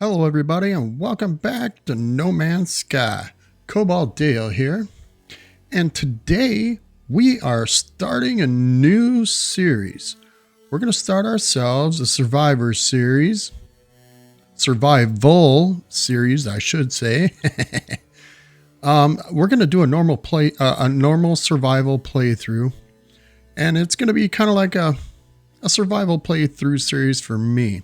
Hello everybody and welcome back to No Man's Sky. Cobalt Dale here. And today we are starting a new series. We're going to start ourselves a Survivor series. Survival series, I should say. We're going to do a normal survival playthrough. And it's going to be kind of like a survival playthrough series for me.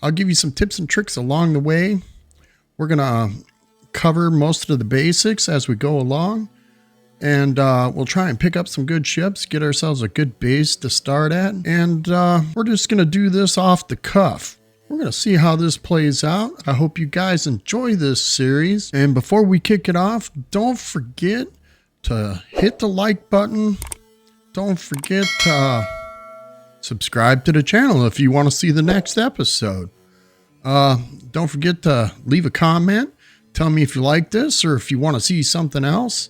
I'll give you some tips and tricks along the way. We're going to cover most of the basics as we go along. And we'll try and pick up some good ships, get ourselves a good base to start at. And we're just going to do this off the cuff. We're going to see how this plays out. I hope you guys enjoy this series. And before we kick it off, don't forget to hit the like button. Don't forget to subscribe to the channel if you want to see the next episode. Don't forget to leave a comment. Tell me if you like this or if you want to see something else.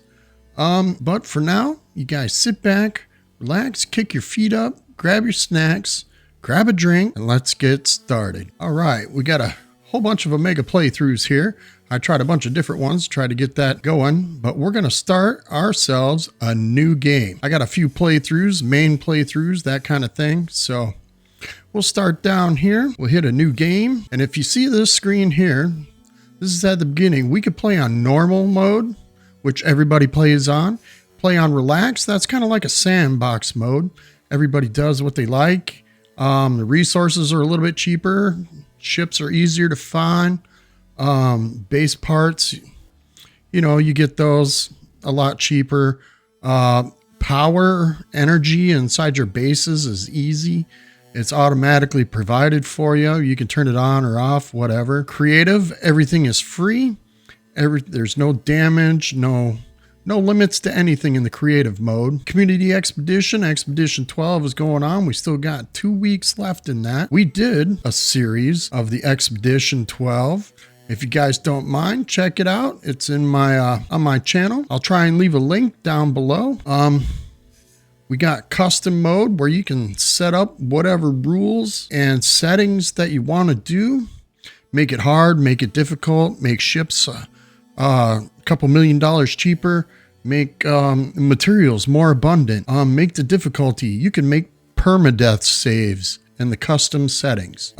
But for now, you guys sit back, relax, kick your feet up, grab your snacks, grab a drink, and let's get started. All right, we got a whole bunch of Omega playthroughs here. I tried a bunch of different ones to try to get that going, but we're going to start ourselves a new game. I got a few playthroughs, main playthroughs, that kind of thing. So we'll start down here. We'll hit a new game. And if you see this screen here, this is at the beginning. We could play on normal mode, which everybody plays on. Play on relax. That's kind of like a sandbox mode. Everybody does what they like. The resources are a little bit cheaper. Ships are easier to find. Base parts, you know, you get those a lot cheaper. Power, energy inside your bases is easy. It's automatically provided for you. You can turn it on or off, whatever. Creative, everything is free. There's no damage, no limits to anything in the creative mode. Community Expedition 12 is going on. We still got 2 weeks left in that. We did a series of the Expedition 12. If you guys don't mind, check it out. It's in my on my channel. I'll try and leave a link down below. We got custom mode where you can set up whatever rules and settings that you want to do. Make it hard, make it difficult, make ships a couple $1 million cheaper, make materials more abundant, make the difficulty. You can make permadeath saves in the custom settings.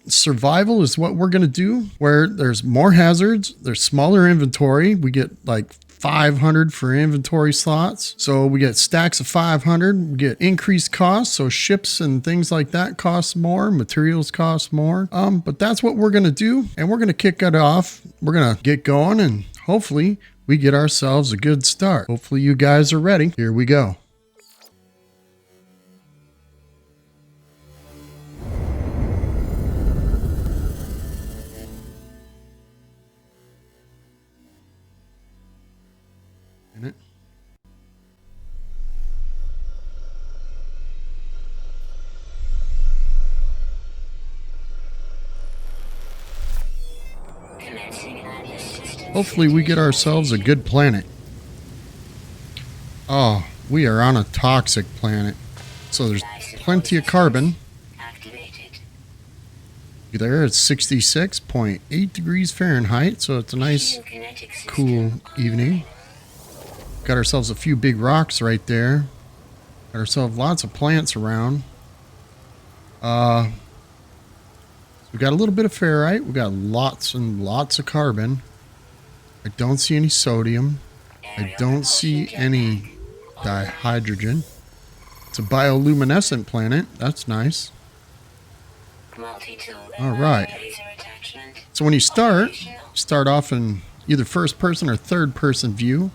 Survival is what we're going to do, where there's more hazards, there's smaller inventory. We get like 500 for inventory slots. So we get stacks of 500, we get increased costs. So ships and things like that cost more, materials cost more. But that's what we're going to do. And we're going to kick it off. We're going to get going and hopefully we get ourselves a good start. Hopefully you guys are ready. Here we go. Hopefully we get ourselves a good planet. Oh, we are on a toxic planet. So there's plenty of carbon. There it's 66.8 degrees Fahrenheit. So it's a nice, cool evening. Got ourselves a few big rocks right there. Got ourselves lots of plants around. We got a little bit of ferrite. We got lots and lots of carbon. I don't see any sodium. I don't see any dihydrogen. It's a bioluminescent planet. That's nice. All right. So when you start off in either first person or third person view.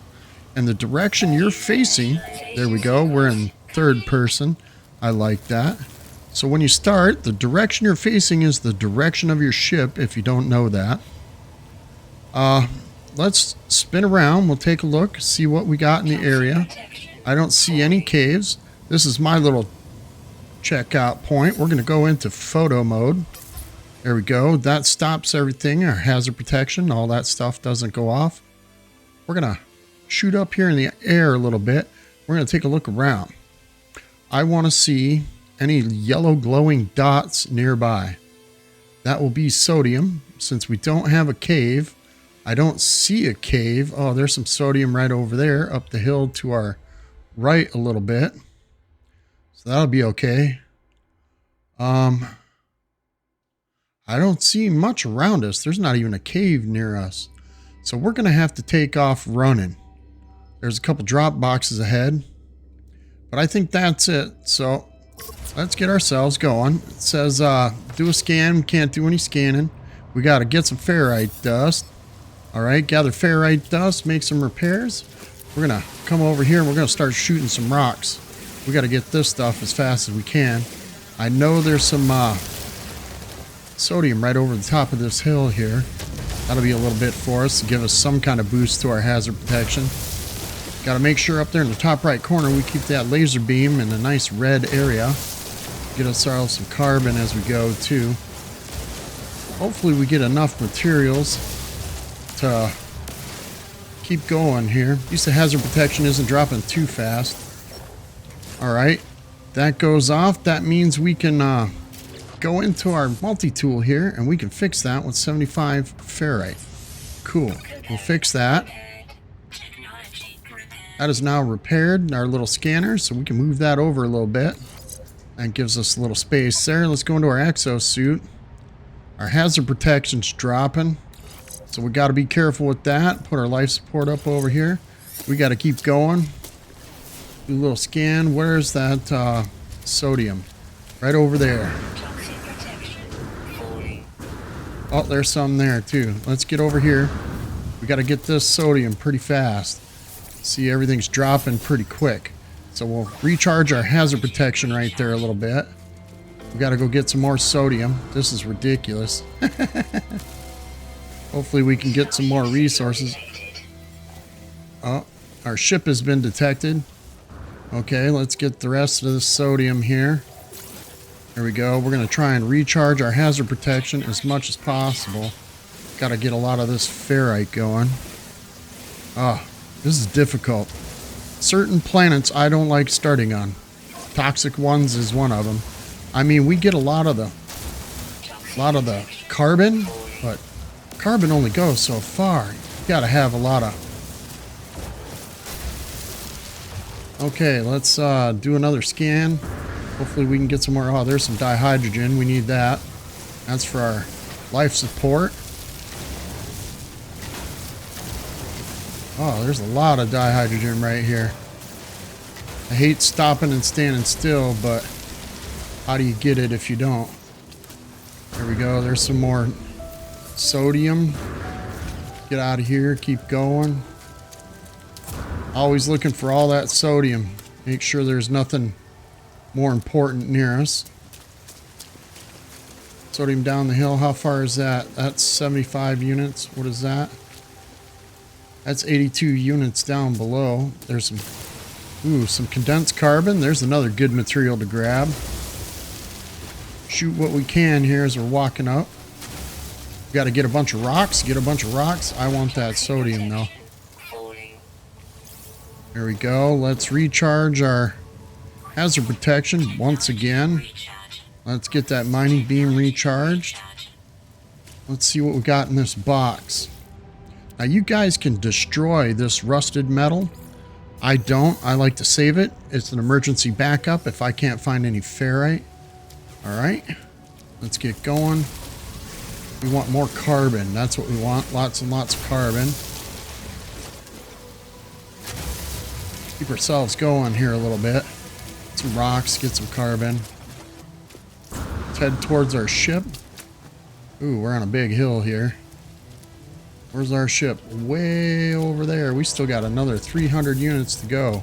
And the direction you're facing, there we go. We're in third person. I like that. So when you start, the direction you're facing is the direction of your ship, if you don't know that. Let's spin around. We'll take a look, see what we got in the area. I don't see any caves. This is my little checkout point. We're going to go into photo mode. There we go. That stops everything. Our hazard protection, all that stuff doesn't go off. We're going to shoot up here in the air a little bit. We're going to take a look around. I want to see any yellow glowing dots nearby. That will be sodium. Since we don't have a cave, I don't see a cave. Oh, there's some sodium right over there up the hill to our right a little bit. So that'll be okay. I don't see much around us. There's not even a cave near us. So we're going to have to take off running. There's a couple drop boxes ahead. But I think that's it. So let's get ourselves going. It says do a scan. We can't do any scanning. We got to get some ferrite dust. All right, gather ferrite dust, make some repairs. We're going to come over here and we're going to start shooting some rocks. We got to get this stuff as fast as we can. I know there's some sodium right over the top of this hill here. That'll be a little bit for us to give us some kind of boost to our hazard protection. Got to make sure up there in the top right corner we keep that laser beam in a nice red area. Get ourselves some carbon as we go too. Hopefully we get enough materials to keep going here. At least the hazard protection isn't dropping too fast. Alright, that goes off. That means we can go into our multi-tool here and we can fix that with 75 ferrite. Cool. We'll fix that. That is now repaired, our little scanner, so we can move that over a little bit. That gives us a little space there. Let's go into our exosuit. Our hazard protection's dropping, so we got to be careful with that. Put our life support up over here. We got to keep going. Do a little scan. Where's that sodium? Right over there. Oh, there's some there too. Let's get over here. We got to get this sodium pretty fast. See, everything's dropping pretty quick. So we'll recharge our hazard protection right there a little bit. We got to go get some more sodium. This is ridiculous. Hopefully we can get some more resources. Oh, our ship has been detected. Okay, let's get the rest of the sodium here. There we go. We're going to try and recharge our hazard protection as much as possible. Got to get a lot of this ferrite going. Oh, this is difficult. Certain planets I don't like starting on. Toxic ones is one of them. I mean, we get a lot of the carbon, but carbon only goes so far. You got to have a lot of. Okay, let's do another scan. Hopefully we can get some more. Oh, there's some dihydrogen. We need that. That's for our life support. Oh, there's a lot of dihydrogen right here. I hate stopping and standing still, but how do you get it if you don't? There we go. There's some more sodium. Get out of here. Keep going. Always looking for all that sodium. Make sure there's nothing more important near us. Sodium down the hill. How far is that? That's 75 units. What is that? That's 82 units down below. There's some condensed carbon. There's another good material to grab. Shoot what we can here as we're walking up. We got to get a bunch of rocks. Get a bunch of rocks. I want that sodium though. There we go. Let's recharge our hazard protection once again. Let's get that mining beam recharged. Let's see what we got in this box. Now you guys can destroy this rusted metal. I don't. I like to save it. It's an emergency backup if I can't find any ferrite. Alright. Let's get going. We want more carbon. That's what we want. Lots and lots of carbon. Keep ourselves going here a little bit. Get some rocks, get some carbon. Let's head towards our ship. Ooh, we're on a big hill here. Where's our ship? Way over there. We still got another 300 units to go.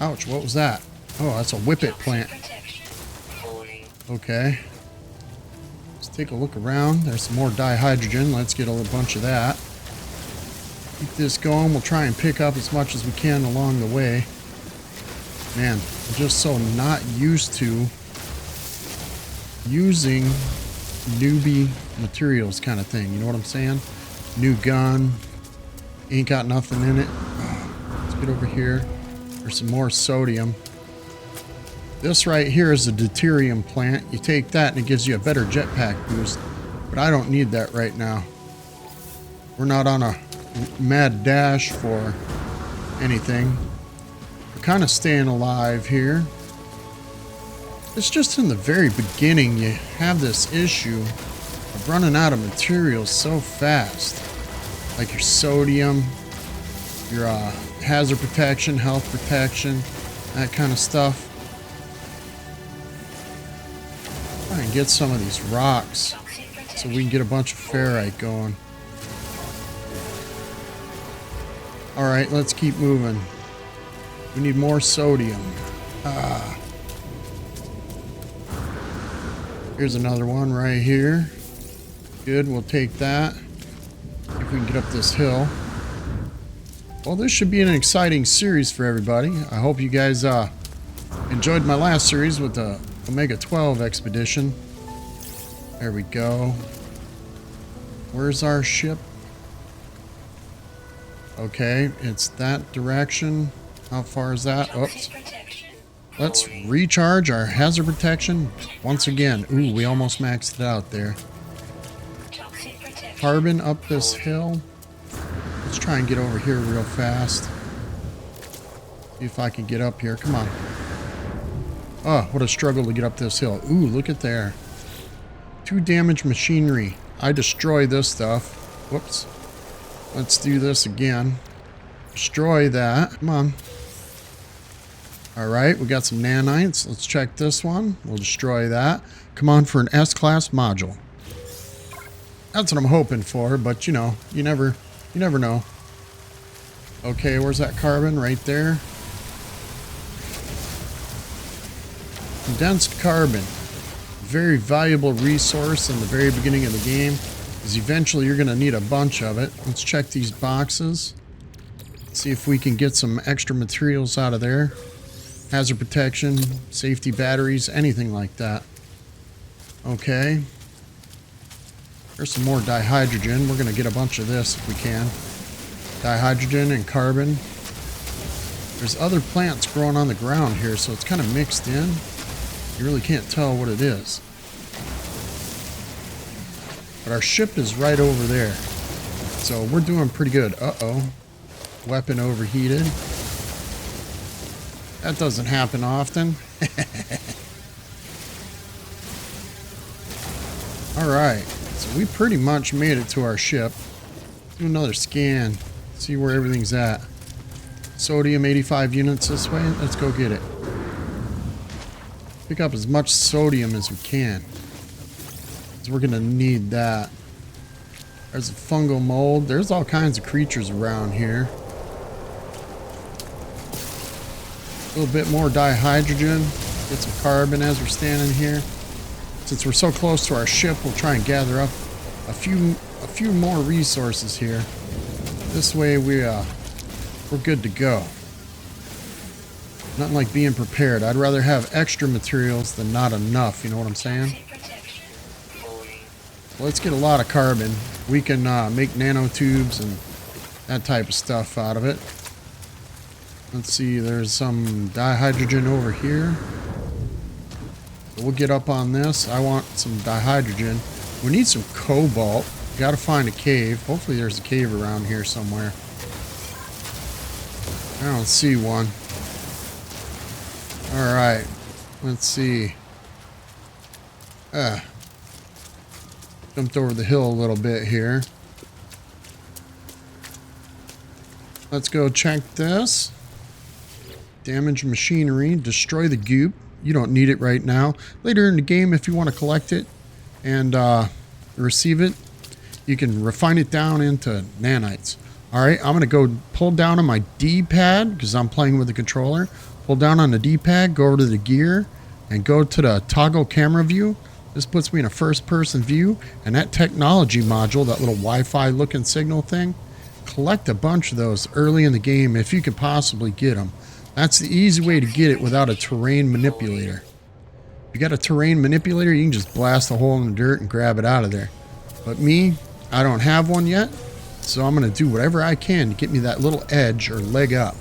Ouch, what was that? Oh, that's a whippet plant. Okay. Let's take a look around. There's some more dihydrogen. Let's get a bunch of that. Keep this going. We'll try and pick up as much as we can along the way. Man, I'm just so not used to using newbie materials kind of thing. You know what I'm saying? New gun. Ain't got nothing in it. Let's get over here. There's some more sodium. This right here is a deuterium plant. You take that and it gives you a better jetpack boost. But I don't need that right now. We're not on a mad dash for anything. We're kind of staying alive here. It's just in the very beginning you have this issue of running out of materials so fast. Like your sodium, your hazard protection, health protection, that kind of stuff. Try and get some of these rocks so we can get a bunch of ferrite going. Alright, let's keep moving. We need more sodium. Here's another one right here. Good, we'll take that. If we can get up this hill. Well, this should be an exciting series for everybody. I hope you guys enjoyed my last series with the Omega 12 expedition. There we go. Where's our ship? Okay, it's that direction. How far is that? Oops. Let's recharge our hazard protection once again. Ooh, we almost maxed it out there. Carbon up this hill. Let's try and get over here real fast. See if I can get up here. Come on. Oh, what a struggle to get up this hill. Ooh, look at there. 2 damaged machinery. I destroy this stuff. Whoops. Let's do this again. Destroy that. Come on. Alright, we got some nanites. Let's check this one. We'll destroy that. Come on for an S-class module. That's what I'm hoping for, but you know, you never know. Okay, where's that carbon? Right there. Condensed carbon. Very valuable resource in the very beginning of the game, because eventually you're going to need a bunch of it. Let's check these boxes. See if we can get some extra materials out of there. Hazard protection, safety batteries, anything like that. Okay. There's some more dihydrogen. We're going to get a bunch of this if we can. Dihydrogen and carbon. There's other plants growing on the ground here, so it's kind of mixed in. You really can't tell what it is. But our ship is right over there. So we're doing pretty good. Uh-oh. Weapon overheated. That doesn't happen often. Alright. So we pretty much made it to our ship. Do another scan. See where everything's at. Sodium 85 units this way. Let's go get it. Pick up as much sodium as we can. Because we're going to need that. There's a fungal mold. There's all kinds of creatures around here. A little bit more dihydrogen. Get some carbon as we're standing here. Since we're so close to our ship, we'll try and gather up a few more resources here. This way we're good to go. Nothing like being prepared. I'd rather have extra materials than not enough, you know what I'm saying? Let's get a lot of carbon. We can make nanotubes and that type of stuff out of it. Let's see, there's some dihydrogen over here. So we'll get up on this. I want some dihydrogen. We need some cobalt. Gotta find a cave. Hopefully there's a cave around here somewhere. I don't see one. Alright. Let's see. Jumped over the hill a little bit here. Let's go check this. Damage machinery. Destroy the goop. You don't need it right now. Later in the game, if you want to collect it and receive it, you can refine it down into nanites. Alright, I'm going to go pull down on my D-pad because I'm playing with the controller. Pull down on the D-pad, go over to the gear, and go to the toggle camera view. This puts me in a first-person view, and that technology module, that little Wi-Fi looking signal thing, collect a bunch of those early in the game if you can possibly get them. That's the easy way to get it without a terrain manipulator. If you got a terrain manipulator, you can just blast a hole in the dirt and grab it out of there. But me, I don't have one yet, so I'm going to do whatever I can to get me that little edge or leg up.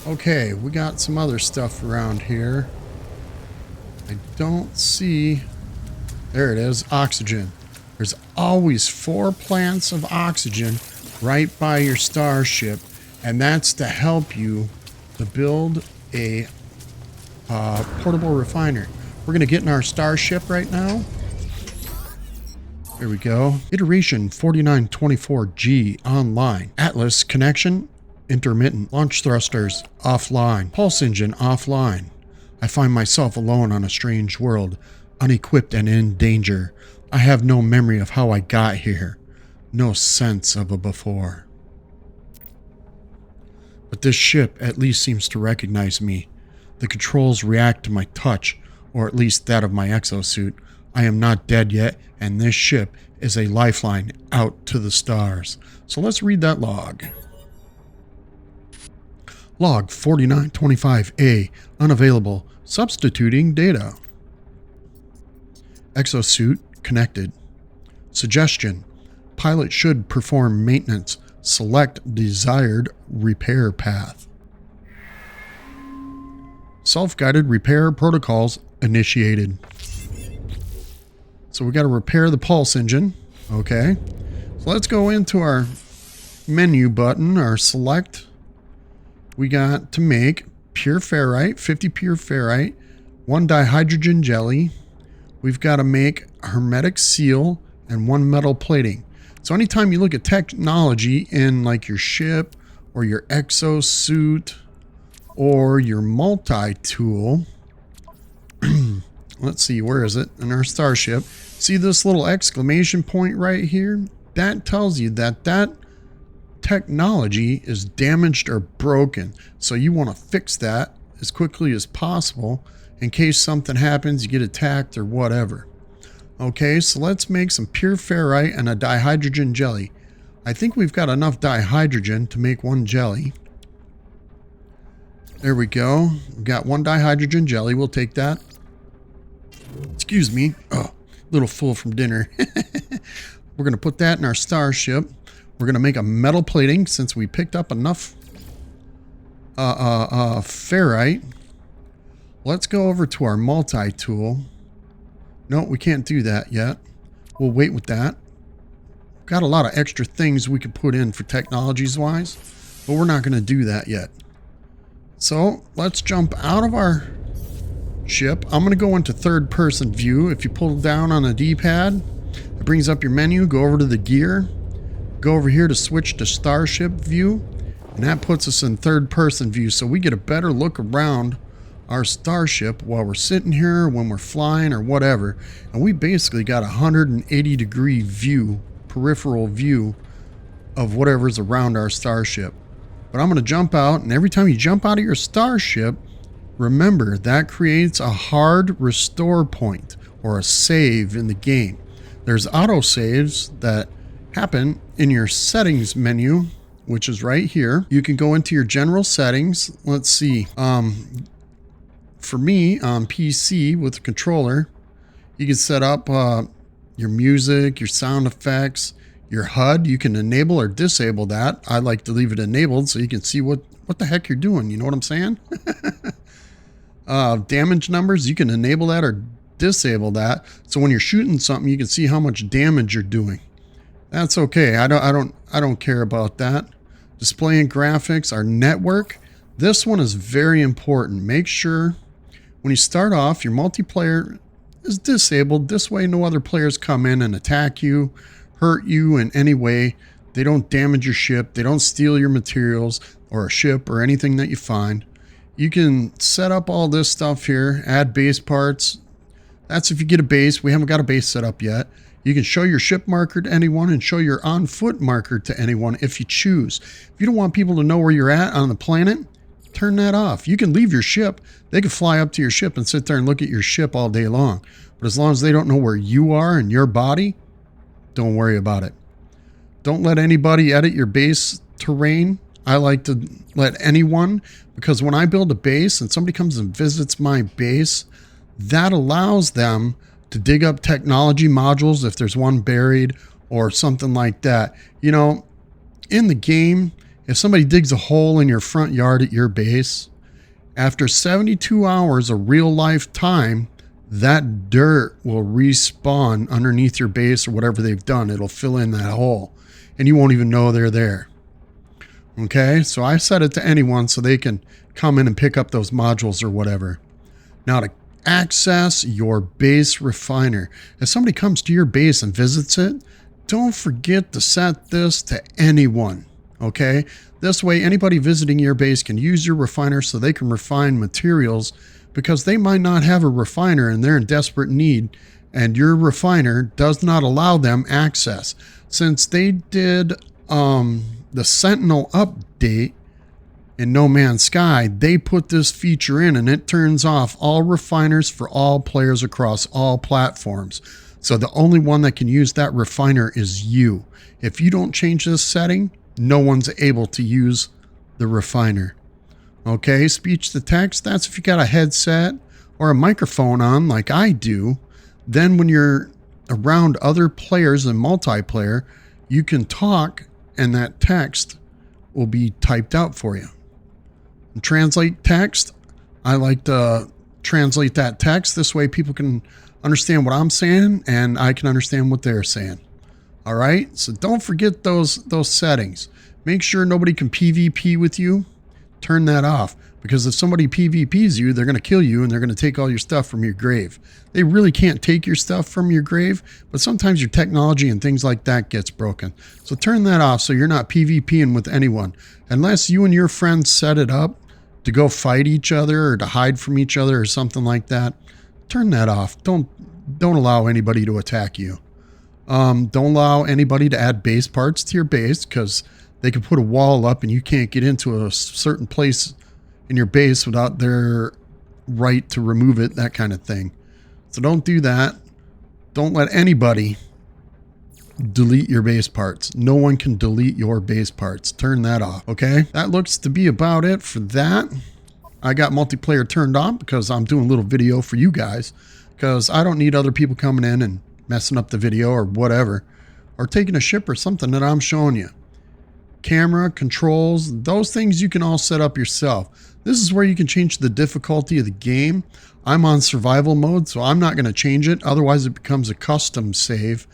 Okay, we got some other stuff around here. I don't see... There it is, oxygen. There's always 4 plants of oxygen right by your starship, and that's to help you to build a portable refinery. We're going to get in our starship right now. There we go. Iteration 4924G online. Atlas connection intermittent. Launch thrusters offline. Pulse engine offline. I find myself alone on a strange world, unequipped and in danger. I have no memory of how I got here. No sense of a before. But this ship at least seems to recognize me. The controls react to my touch, or at least that of my exosuit. I am not dead yet, and this ship is a lifeline out to the stars. So let's read that log. Log 4925A, unavailable, substituting data. Exosuit connected. Suggestion: pilot should perform maintenance. Select desired repair path. Self-guided repair protocols initiated. So we got to repair the pulse engine. Okay. So let's go into our menu button, our select. We got to make pure ferrite, 50 pure ferrite, 1 dihydrogen jelly. We've got to make hermetic seal and 1 metal plating. So anytime you look at technology in like your ship or your exosuit or your multi-tool, let's see, where is it? In our starship. See this little exclamation point right here? That tells you that that technology is damaged or broken. So you want to fix that as quickly as possible in case something happens, you get attacked or whatever. Okay, so let's make some pure ferrite and a dihydrogen jelly. I think we've got enough dihydrogen to make 1 jelly. There we go. We've got 1 dihydrogen jelly. We'll take that. Excuse me. Oh, a little full from dinner. We're going to put that in our starship. We're going to make a metal plating since we picked up enough ferrite. Let's go over to our multi-tool. No, we can't do that yet. We'll wait with that. Got a lot of extra things we could put in for technologies wise, but we're not going to do that yet. So let's jump out of our ship. I'm going to go into third person view. If you pull down on the D-pad, it brings up your menu. Go over to the gear. Go over here to switch to starship view, and that puts us in third person view, so we get a better look around our starship while we're sitting here, when we're flying or whatever. And we basically got a 180 degree view, peripheral view of whatever's around our starship. But I'm going to jump out, and every time you jump out of your starship, remember that creates a hard restore point or a save in the game. There's auto saves that happen in your settings menu, which is right here. You can go into your general settings. Let's see. For me on PC with the controller, you can set up your music, your sound effects, your HUD. You can enable or disable that. I like to leave it enabled so you can see what the heck you're doing. You know what I'm saying? Damage numbers, you can enable that or disable that. So when you're shooting something, you can see how much damage you're doing. That's okay. I don't care about that. Display and graphics, our network. This one is very important. Make sure when you start off, your multiplayer is disabled. This way, no other players come in and attack you, hurt you in any way. They don't damage your ship. They don't steal your materials or a ship or anything that you find. You can set up all this stuff here, add base parts. That's if you get a base. We haven't got a base set up yet. You can show your ship marker to anyone and show your on-foot marker to anyone if you choose. If you don't want people to know where you're at on the planet, turn that off. You can leave your ship. They can fly up to your ship and sit there and look at your ship all day long. But as long as they don't know where you are and your body, don't worry about it. Don't let anybody edit your base terrain. I like to let anyone, because when I build a base and somebody comes and visits my base, that allows them to dig up technology modules if there's one buried or something like that. You know, in the game, if somebody digs a hole in your front yard at your base, after 72 hours of real life time, that dirt will respawn underneath your base or whatever they've done. It'll fill in that hole and you won't even know they're there. Okay, so I set it to anyone so they can come in and pick up those modules or whatever. Now to access your base refiner, if somebody comes to your base and visits it, don't forget to set this to anyone. Okay, this way anybody visiting your base can use your refiner so they can refine materials, because they might not have a refiner and they're in desperate need, and your refiner does not allow them access. Since they did the Sentinel update in No Man's Sky, they put this feature in and it turns off all refiners for all players across all platforms. So the only one that can use that refiner is you. If you don't change this setting, no one's able to use the refiner. Okay, speech to text, that's if you got a headset or a microphone on like I do. Then when you're around other players in multiplayer, you can talk and that text will be typed out for you. And translate text, I like to translate that text. This way people can understand what I'm saying and I can understand what they're saying. All right, so don't forget those settings. Make sure nobody can PvP with you. Turn that off, because if somebody PvPs you, they're going to kill you and they're going to take all your stuff from your grave. They really can't take your stuff from your grave, but sometimes your technology and things like that gets broken. So turn that off so you're not PvPing with anyone. Unless you and your friends set it up to go fight each other or to hide from each other or something like that, turn that off. Don't allow anybody to attack you. Don't allow anybody to add base parts to your base, because they can put a wall up and you can't get into a certain place in your base without their right to remove it, that kind of thing. So don't do that. Don't let anybody delete your base parts. No one can delete your base parts. Turn that off, okay? That looks to be about it for that. I got multiplayer turned on because I'm doing a little video for you guys, because I don't need other people coming in and messing up the video or whatever, or taking a ship or something that I'm showing you. Camera, controls, those things you can all set up yourself. This is where you can change the difficulty of the game. I'm on survival mode, so I'm not going to change it. Otherwise, it becomes a custom save,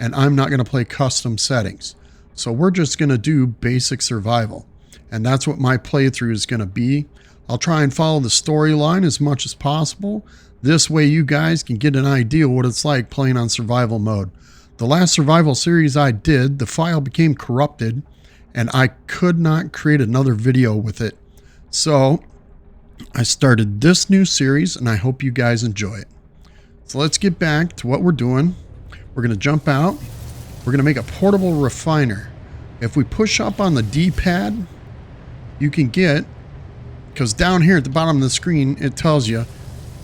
and I'm not going to play custom settings. So we're just going to do basic survival, and that's what my playthrough is going to be. I'll try and follow the storyline as much as possible. This way you guys can get an idea what it's like playing on survival mode. The last survival series I did, the file became corrupted, and I could not create another video with it. So I started this new series, and I hope you guys enjoy it. So let's get back to what we're doing. We're going to jump out. We're going to make a portable refiner. If we push up on the D-pad, you can get, because down here at the bottom of the screen, it tells you,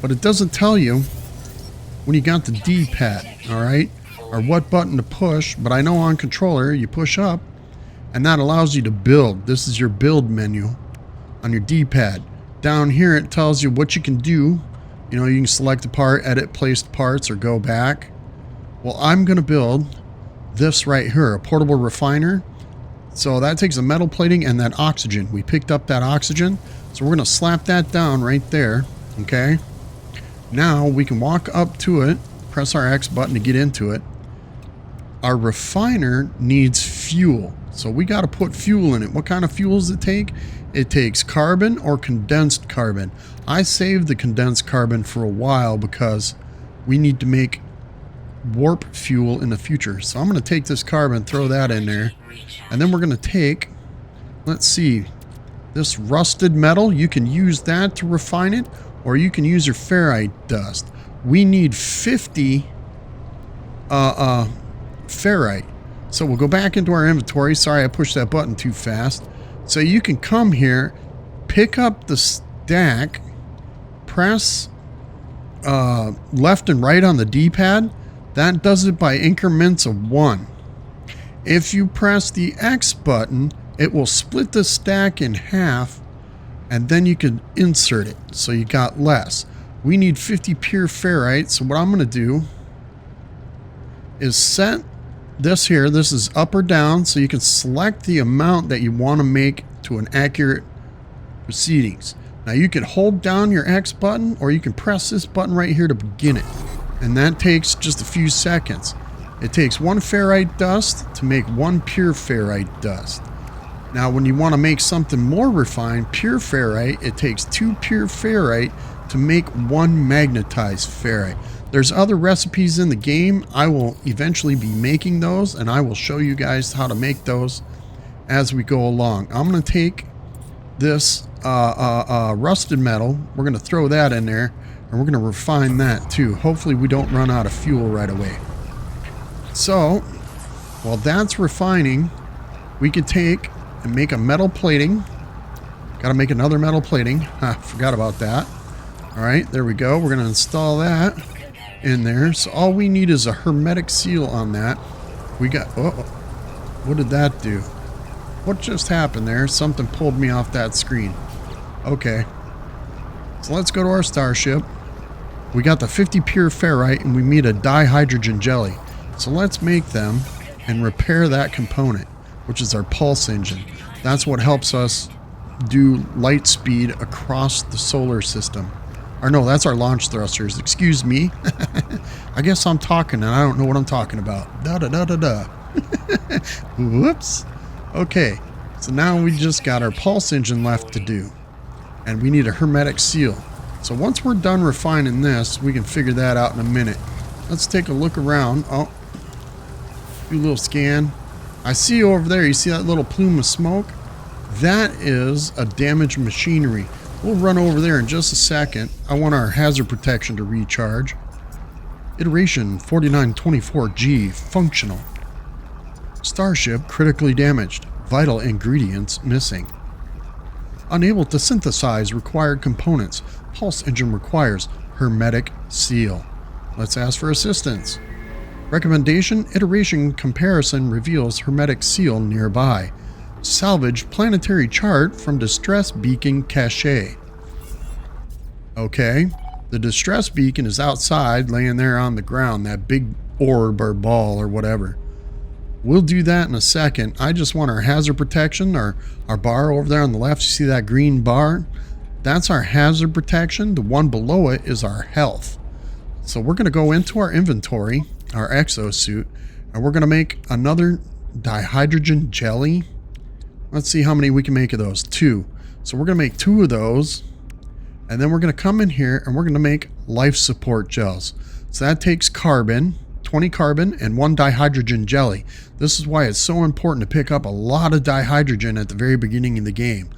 but it doesn't tell you when you got the D-pad, all right, or what button to push. But I know on controller, you push up, and that allows you to build. This is your build menu on your D-pad. Down here, it tells you what you can do. You know, you can select a part, edit placed parts, or go back. Well, I'm going to build this right here, a portable refiner. So that takes a metal plating and that oxygen. We picked up that oxygen, so we're going to slap that down right there, okay? Now we can walk up to it, press our X button to get into it. Our refiner needs fuel, so we got to put fuel in it. What kind of fuel does it take? It takes carbon or condensed carbon. I saved the condensed carbon for a while because we need to make warp fuel in the future. So I'm going to take this carbon, throw that in there, and then we're going to take, let's see, this rusted metal. You can use that to refine it, or you can use your ferrite dust. We need 50 ferrite. So we'll go back into our inventory. Sorry, I pushed that button too fast. So you can come here, pick up the stack, press left and right on the D-pad. That does it by increments of 1. If you press the X button, it will split the stack in half, and then you can insert it, so you got less. We need 50 pure ferrite, so what I'm going to do is set this here. This is up or down, so you can select the amount that you want to make to an accurate proceedings. Now you can hold down your X button or you can press this button right here to begin it. And that takes just a few seconds. It takes 1 ferrite dust to make 1 pure ferrite dust. Now when you want to make something more refined, pure ferrite, it takes 2 pure ferrite to make 1 magnetized ferrite. There's other recipes in the game. I will eventually be making those, and I will show you guys how to make those as we go along. I'm going to take this rusted metal. We're going to throw that in there, and we're going to refine that too. Hopefully we don't run out of fuel right away. So while that's refining, we could take and make a metal plating. Got to make another metal plating. Forgot about that. All right, there we go. We're going to install that in there. So all we need is a hermetic seal on that. We got, oh, what did that do? What just happened there? Something pulled me off that screen. Okay. So let's go to our starship. We got the 50 pure ferrite and we made a dihydrogen jelly. So let's make them and repair that component, which is our pulse engine. That's what helps us do light speed across the solar system. Or no, that's our launch thrusters. Excuse me. I guess I'm talking and I don't know what I'm talking about. Da-da-da-da-da. Whoops. Okay, so now we just got our pulse engine left to do. And we need a hermetic seal. So once we're done refining this, we can figure that out in a minute. Let's take a look around. Oh, do a little scan. I see you over there. You see that little plume of smoke? That is a damaged machinery. We'll run over there in just a second. I want our hazard protection to recharge. Iteration 4924G functional. Starship critically damaged. Vital ingredients missing. Unable to synthesize required components. Pulse engine requires hermetic seal. Let's ask for assistance. Recommendation: iteration comparison reveals hermetic seal nearby. Salvage planetary chart from distress beacon cache. Okay, the distress beacon is outside, laying there on the ground, that big orb or ball or whatever. We'll do that in a second. I just want our hazard protection, our bar over there on the left. You see that green bar? That's our hazard protection. The one below it is our health. So we're going to go into our inventory, our exosuit, and we're going to make another dihydrogen jelly. Let's see how many we can make of those. 2. So we're going to make 2 of those. And then we're going to come in here and we're going to make life support gels. So that takes carbon, 20 carbon, and 1 dihydrogen jelly. This is why it's so important to pick up a lot of dihydrogen at the very beginning of the game.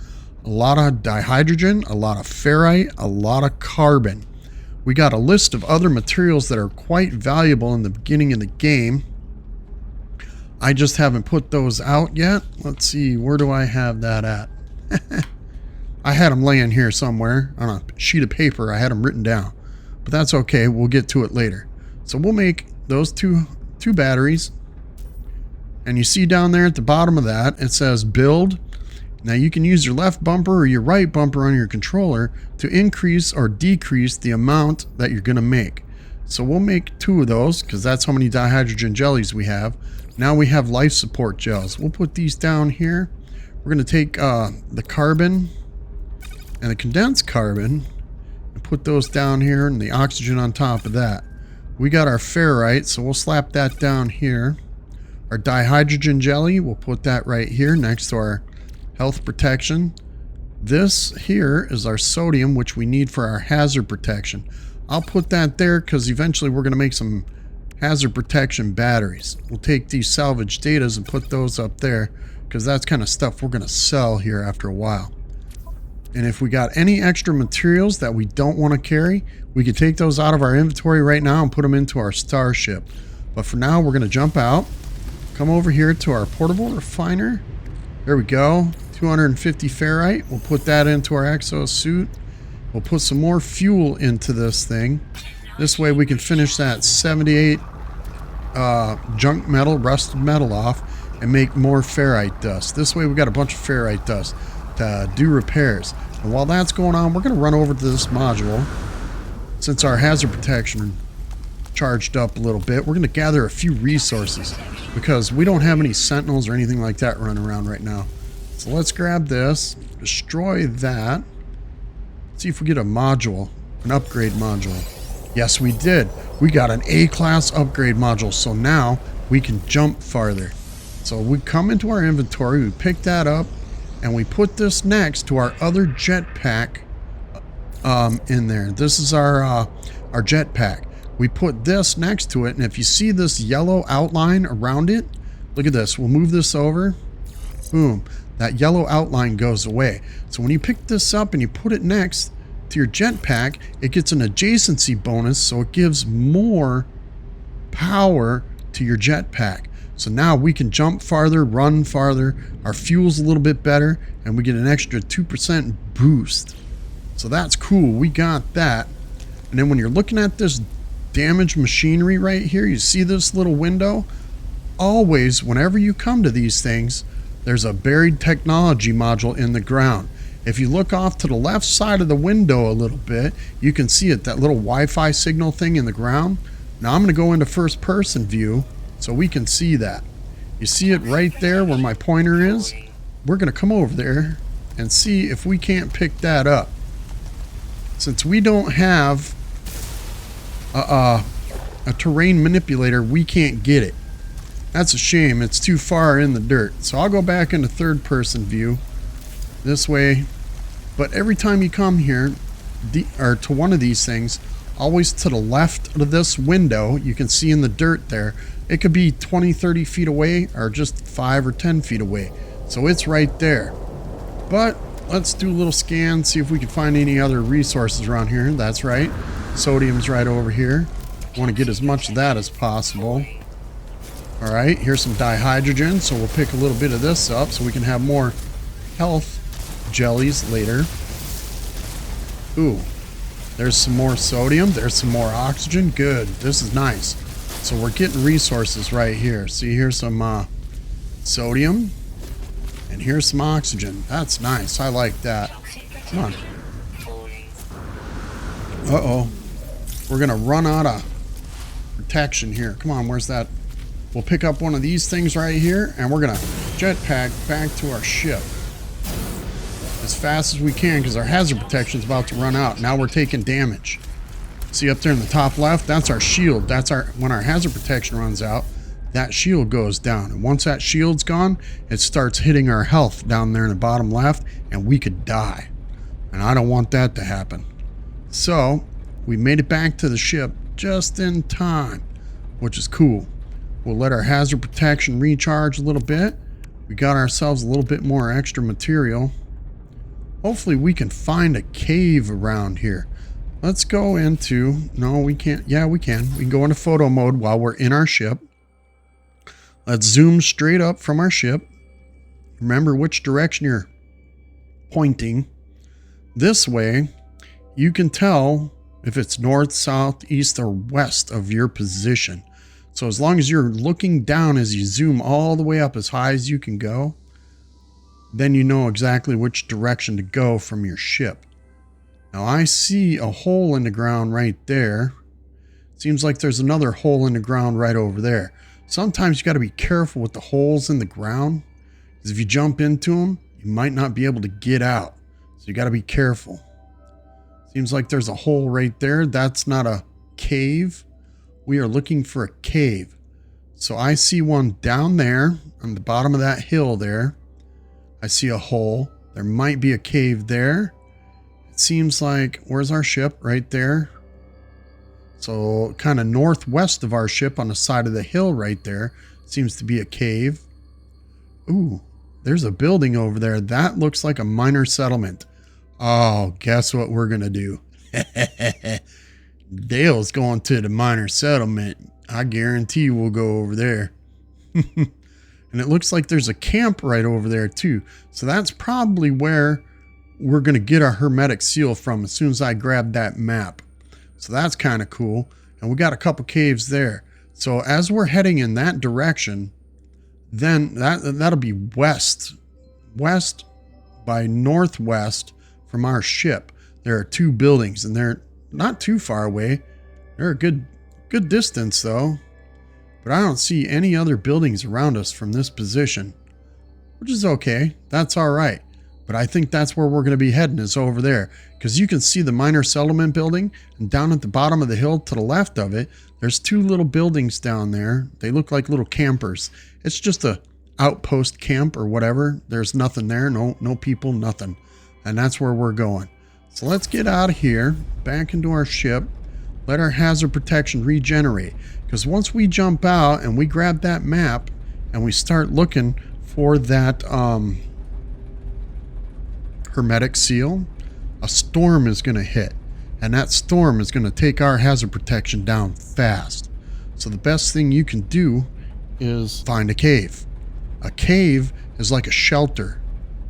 A lot of dihydrogen, a lot of ferrite, a lot of carbon. We got a list of other materials that are quite valuable in the beginning of the game. I just haven't put those out yet. Let's see, where do I have that at? I had them laying here somewhere on a sheet of paper. I had them written down, but that's okay. We'll get to it later. So we'll make those two batteries. And you see down there at the bottom of that, it says build. Now you can use your left bumper or your right bumper on your controller to increase or decrease the amount that you're going to make. So we'll make 2 of those because that's how many dihydrogen jellies we have. Now we have life support gels. We'll put these down here. We're going to take the carbon and the condensed carbon and put those down here and the oxygen on top of that. We got our ferrite, so we'll slap that down here. Our dihydrogen jelly, we'll put that right here next to our health protection. This here is our sodium, which we need for our hazard protection. I'll put that there because eventually we're going to make some hazard protection batteries. We'll take these salvage datas and put those up there because that's kind of stuff we're going to sell here after a while. And if we got any extra materials that we don't want to carry, we could take those out of our inventory right now and put them into our starship. But for now, we're going to jump out, come over here to our portable refiner. There we go. 250 ferrite. We'll put that into our exosuit. We'll put some more fuel into this thing. This way we can finish that 78 junk metal, rusted metal off and make more ferrite dust. This way we got a bunch of ferrite dust to do repairs. And while that's going on, we're going to run over to this module. Since our hazard protection charged up a little bit, we're going to gather a few resources because we don't have any sentinels or anything like that running around right now. So let's grab this, destroy that. See if we get a module, an upgrade module. Yes, we did. We got an A-class upgrade module, so now we can jump farther. So we come into our inventory, we pick that up, and we put this next to our other jetpack in there. This is our jetpack. We put this next to it, and if you see this yellow outline around it, look at this. We'll move this over. Boom. That yellow outline goes away. So when you pick this up and you put it next to your jetpack, it gets an adjacency bonus, so it gives more power to your jetpack. So now we can jump farther, run farther, our fuel's a little bit better, and we get an extra 2% boost. So that's cool. We got that. And then when you're looking at this damaged machinery right here, you see this little window? Always, whenever you come to these things, there's a buried technology module in the ground. If you look off to the left side of the window a little bit, you can see it, that little Wi-Fi signal thing in the ground. Now I'm going to go into first person view so we can see that. You see it right there where my pointer is? We're going to come over there and see if we can't pick that up. Since we don't have a terrain manipulator, we can't get it. That's a shame. It's too far in the dirt. So I'll go back into third person view this way. But every time you come here or to one of these things, always to the left of this window, you can see in the dirt there, it could be 20, 30 feet away or just 5 or 10 feet away. So it's right there. But let's do a little scan, see if we can find any other resources around here. That's right. Sodium's right over here. Want to get as much of that as possible. All right, here's some dihydrogen, so we'll pick a little bit of this up so we can have more health jellies later. Ooh, there's some more sodium. There's some more oxygen. Good. This is nice. So we're getting resources right here. See, here's some sodium, and here's some oxygen. That's nice. I like that. Come on. Uh-oh. We're going to run out of protection here. Come on, where's that? We'll pick up one of these things right here, and we're going to jetpack back to our ship as fast as we can because our hazard protection is about to run out. Now we're taking damage. See up there in the top left? That's our shield. That's when our hazard protection runs out, that shield goes down. And once that shield's gone, it starts hitting our health down there in the bottom left, and we could die. And I don't want that to happen. So we made it back to the ship just in time, which is cool. We'll let our hazard protection recharge a little bit. We got ourselves a little bit more extra material. Hopefully we can find a cave around here. Let's go into, no, we can't. Yeah, we can. We can go into photo mode while we're in our ship. Let's zoom straight up from our ship. Remember which direction you're pointing. This way, you can tell if it's north, south, east, or west of your position. So as long as you're looking down as you zoom all the way up as high as you can go, then you know exactly which direction to go from your ship. Now I see a hole in the ground right there. Seems like there's another hole in the ground right over there. Sometimes you got to be careful with the holes in the ground, because if you jump into them, you might not be able to get out. So you got to be careful. Seems like there's a hole right there. That's not a cave. We are looking for a cave. So I see one down there on the bottom of that hill there. I see a hole. There might be a cave there. It seems like, where's our ship? Right there. So kind of northwest of our ship on the side of the hill right there seems to be a cave. Ooh, there's a building over there. That looks like a minor settlement. Oh, guess what we're going to do? Dale's going to the minor settlement. I guarantee we'll go over there. And it looks like there's a camp right over there too. So that's probably where we're going to get our hermetic seal from as soon as I grab that map. So that's kind of cool. And we got a couple caves there. So as we're heading in that direction, then that'll be west by northwest from our ship. There are two buildings, and they're not too far away. They're a good distance though. But I don't see any other buildings around us from this position, which is okay. That's all right. But I think that's where we're going to be heading, is over there. Because you can see the minor settlement building, and down at the bottom of the hill to the left of it, there's two little buildings down there. They look like little campers. It's just a outpost camp or whatever. There's nothing there, no people, nothing. And that's where we're going. So let's get out of here, back into our ship, let our hazard protection regenerate. Because once we jump out and we grab that map and we start looking for that hermetic seal, a storm is going to hit. And that storm is going to take our hazard protection down fast. So the best thing you can do is find a cave. A cave is like a shelter.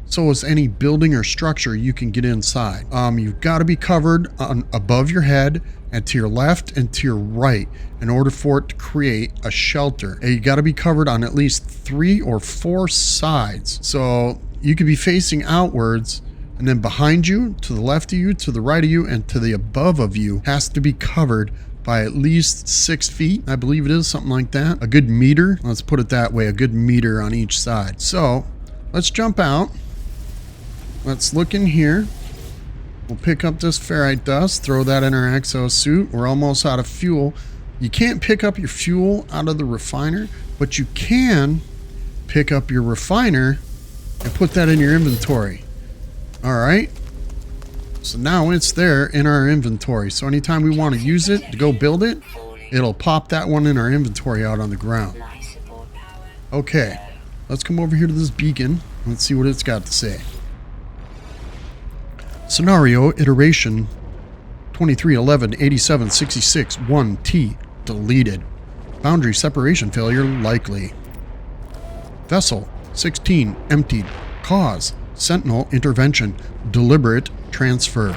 So is any building or structure you can get inside. You've got to be covered above your head and to your left and to your right in order for it to create a shelter. And you got to be covered on at least 3 or 4 sides. So you could be facing outwards, and then behind you, to the left of you, to the right of you, and to the above of you has to be covered by at least 6 feet. I believe it is, something like that. A good meter. Let's put it that way. A good meter on each side. So let's jump out. Let's look in here. We'll pick up this ferrite dust, throw that in our exosuit. We're almost out of fuel. You can't pick up your fuel out of the refiner, but you can pick up your refiner and put that in your inventory. All right. So now it's there in our inventory. So anytime we want to use it to go build it, it'll pop that one in our inventory out on the ground. Okay. Let's come over here to this beacon. Let's see what it's got to say. Scenario iteration 23118766 deleted. Boundary separation failure likely. Vessel 16 emptied. Cause Sentinel intervention. Deliberate transfer.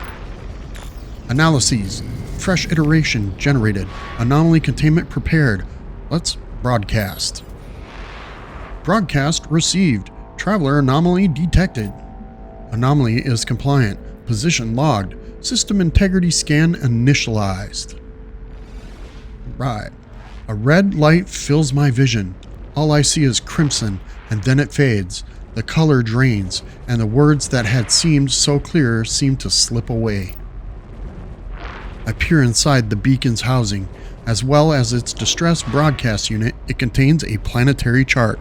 Analyses. Fresh iteration generated. Anomaly containment prepared. Let's broadcast. Broadcast received. Traveler anomaly detected. Anomaly is compliant. Position logged. System integrity scan initialized. Right. A red light fills my vision. All I see is crimson, and then it fades. The color drains, and the words that had seemed so clear seem to slip away. I peer inside the beacon's housing. As well as its distress broadcast unit, it contains a planetary chart.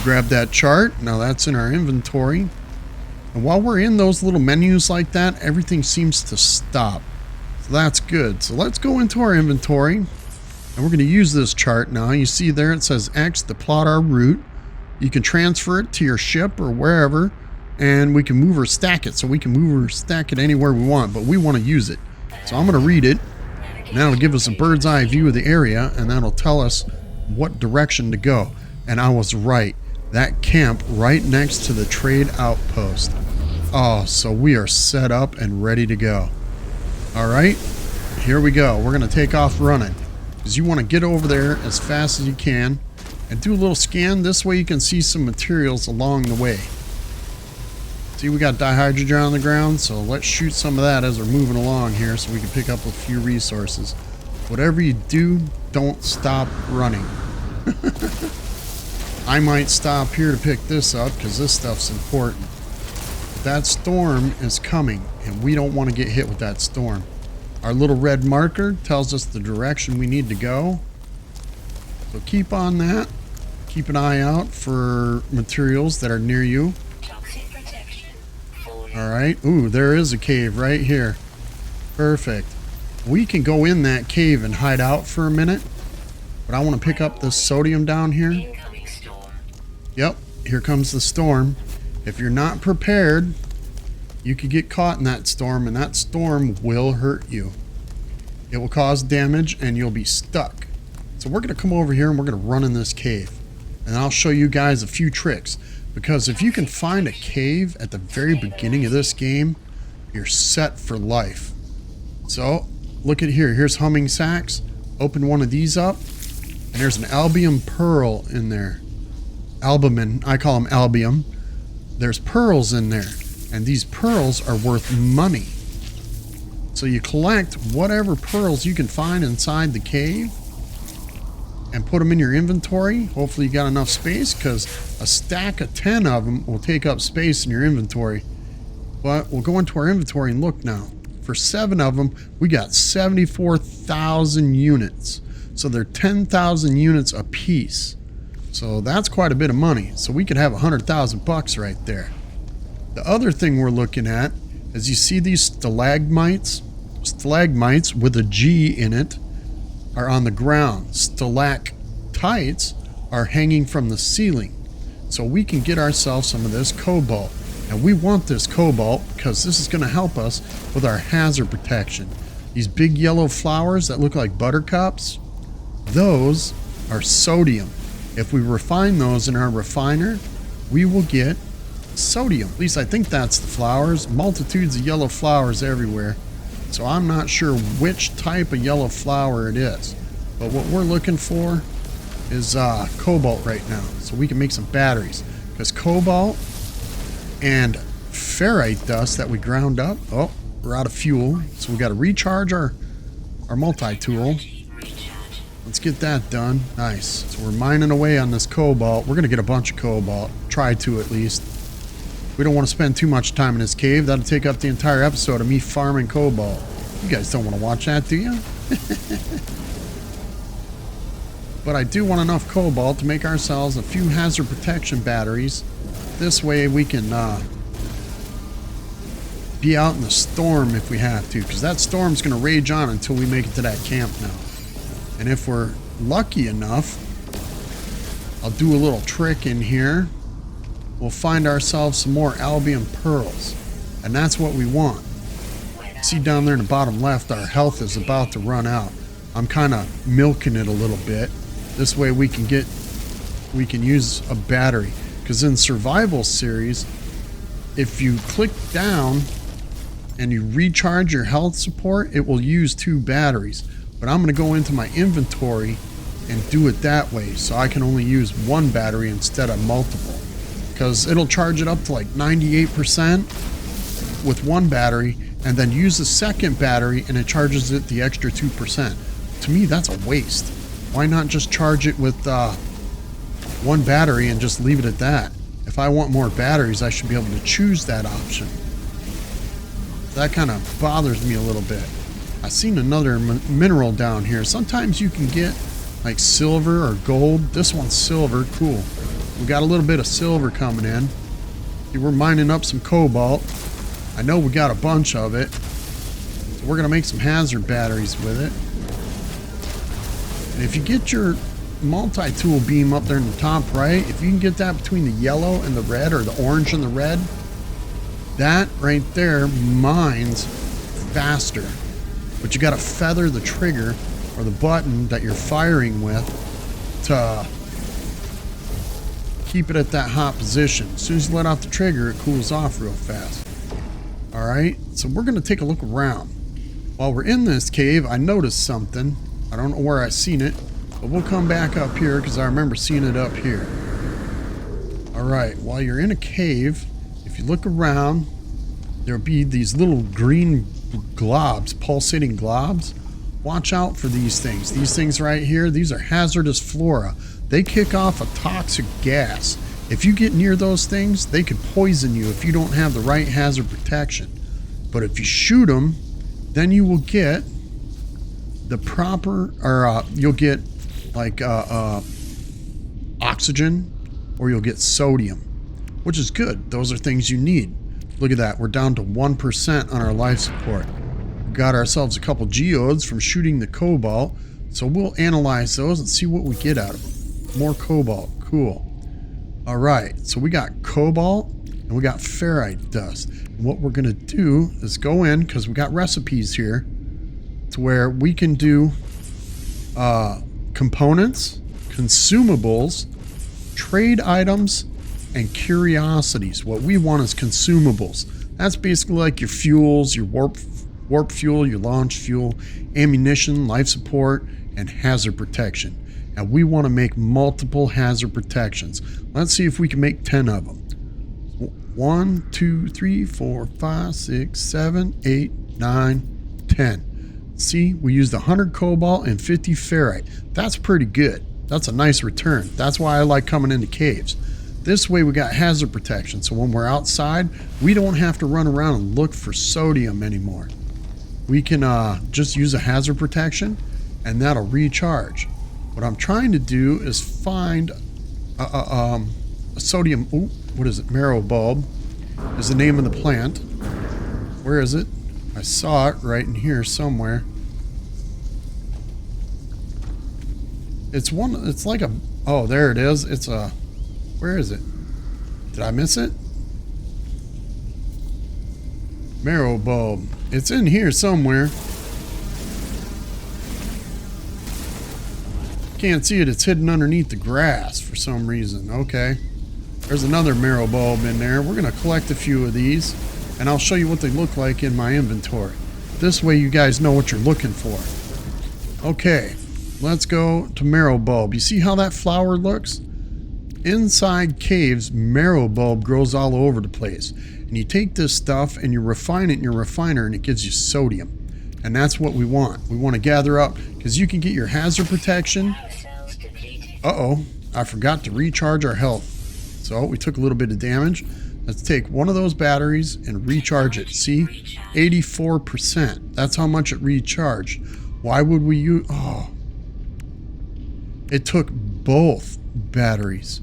Grab that chart. Now that's in our inventory. And while we're in those little menus like that, everything seems to stop. So that's good. So let's go into our inventory. And we're going to use this chart now. You see there it says X to plot our route. You can transfer it to your ship or wherever. And we can move or stack it. So we can move or stack it anywhere we want. But we want to use it. So I'm going to read it. And that'll give us a bird's eye view of the area. And that'll tell us what direction to go. And I was right. That camp right next to the trade outpost. Oh, so we are set up and ready to go. All right, here we go. We're going to take off running because you want to get over there as fast as you can and do a little scan. This way you can see some materials along the way. See, we got dihydrogen on the ground, so let's shoot some of that as we're moving along here so we can pick up a few resources. Whatever you do, don't stop running. I might stop here to pick this up because this stuff's important. But that storm is coming and we don't want to get hit with that storm. Our little red marker tells us the direction we need to go. So keep on that. Keep an eye out for materials that are near you. Alright. Ooh, there is a cave right here. Perfect. We can go in that cave and hide out for a minute. But I want to pick up this sodium down here. Yep, here comes the storm. If you're not prepared, you could get caught in that storm, and that storm will hurt you. It will cause damage, and you'll be stuck. So we're going to come over here, and we're going to run in this cave. And I'll show you guys a few tricks. Because if you can find a cave at the very beginning of this game, you're set for life. So, look at here. Here's humming sacks. Open one of these up, and there's an albium pearl in there. Albumin, I call them albium. There's pearls in there, and these pearls are worth money. So you collect whatever pearls you can find inside the cave, and put them in your inventory. Hopefully you got enough space, because a stack of 10 of them will take up space in your inventory. But we'll go into our inventory and look now. For 7 of them, we got 74,000 units. So they're 10,000 units a piece. So that's quite a bit of money. So we could have 100,000 bucks right there. The other thing we're looking at is, you see these stalagmites? Stalagmites with a G in it are on the ground. Stalactites are hanging from the ceiling. So we can get ourselves some of this cobalt. And we want this cobalt because this is going to help us with our hazard protection. These big yellow flowers that look like buttercups, those are sodium. If we refine those in our refiner, we will get sodium. At least I think that's the flowers. Multitudes of yellow flowers everywhere. So I'm not sure which type of yellow flower it is. But what we're looking for is cobalt right now. So we can make some batteries. Because cobalt and ferrite dust that we ground up. Oh, we're out of fuel. So we got to recharge our multi-tool. Let's get that done. Nice. So we're mining away on this cobalt. We're going to get a bunch of cobalt. Try to, at least. We don't want to spend too much time in this cave. That'll take up the entire episode of me farming cobalt. You guys don't want to watch that, do you? But I do want enough cobalt to make ourselves a few hazard protection batteries. This way we can be out in the storm if we have to, because that storm's going to rage on until we make it to that camp now. And if we're lucky enough, I'll do a little trick in here. We'll find ourselves some more albion pearls, and that's what we want. See down there in the bottom left, our health is about to run out. I'm kind of milking it a little bit. This way we can use a battery. Because in survival series, if you click down and you recharge your health support, it will use 2 batteries. But I'm going to go into my inventory and do it that way, so I can only use 1 battery instead of multiple. Because it'll charge it up to like 98% with 1 battery, and then use the second battery and it charges it the extra 2%. To me, that's a waste. Why not just charge it with 1 battery and just leave it at that? If I want more batteries, I should be able to choose that option. That kind of bothers me a little bit. I seen another mineral down here. Sometimes you can get like silver or gold. This one's silver. Cool. We got a little bit of silver coming in. See, we're mining up some cobalt. I know we got a bunch of it. So we're going to make some hazard batteries with it. And if you get your multi-tool beam up there in the top right, if you can get that between the yellow and the red, or the orange and the red, that right there mines faster. But you got to feather the trigger or the button that you're firing with to keep it at that hot position. As soon as you let off the trigger, it cools off real fast. Alright, so we're going to take a look around. While we're in this cave, I noticed something. I don't know where I seen it, but we'll come back up here because I remember seeing it up here. Alright, while you're in a cave, if you look around, there'll be these little green globs, pulsating globs. Watch out for these things. These things right here, these are hazardous flora. They kick off a toxic gas. If you get near those things, they could poison you if you don't have the right hazard protection. But if you shoot them, then you will get the proper, or you'll get like oxygen, or you'll get sodium, which is good. Those are things you need. Look at that. We're down to 1% on our life support. We got ourselves a couple geodes from shooting the cobalt, so we'll analyze those and see what we get out of them. More cobalt. Cool. All right, so we got cobalt and we got ferrite dust. And what we're going to do is go in, because we got recipes here, to where we can do components, consumables, trade items, and curiosities. What we want is consumables. That's basically like your fuels, your warp fuel, your launch fuel, ammunition, life support, and hazard protection. And we want to make multiple hazard protections. Let's see if we can make 10 of them. 1, 2, 3, 4, 5, 6, 7, 8, 9, 10. See, we used 100 cobalt and 50 ferrite. That's pretty good. That's a nice return. That's why I like coming into caves. This way we got hazard protection, so when we're outside, we don't have to run around and look for sodium anymore. We can just use a hazard protection, and that'll recharge. What I'm trying to do is find a sodium... Ooh, what is it? Marrow bulb is the name of the plant. Where is it? I saw it right in here somewhere. It's like a... Oh, there it is. It's a... Where is it? Did I miss it? Marrow bulb. It's in here somewhere. Can't see it. It's hidden underneath the grass for some reason. Okay. There's another marrow bulb in there. We're going to collect a few of these, and I'll show you what they look like in my inventory. This way you guys know what you're looking for. Okay. Let's go to marrow bulb. You see how that flower looks? Inside caves, marrow bulb grows all over the place. And you take this stuff and you refine it in your refiner and it gives you sodium. And that's what we want. We want to gather up because you can get your hazard protection. Uh-oh, I forgot to recharge our health. So we took a little bit of damage. Let's take one of those batteries and recharge it. See, 84%. That's how much it recharged. Why would we use... Oh, it took both batteries.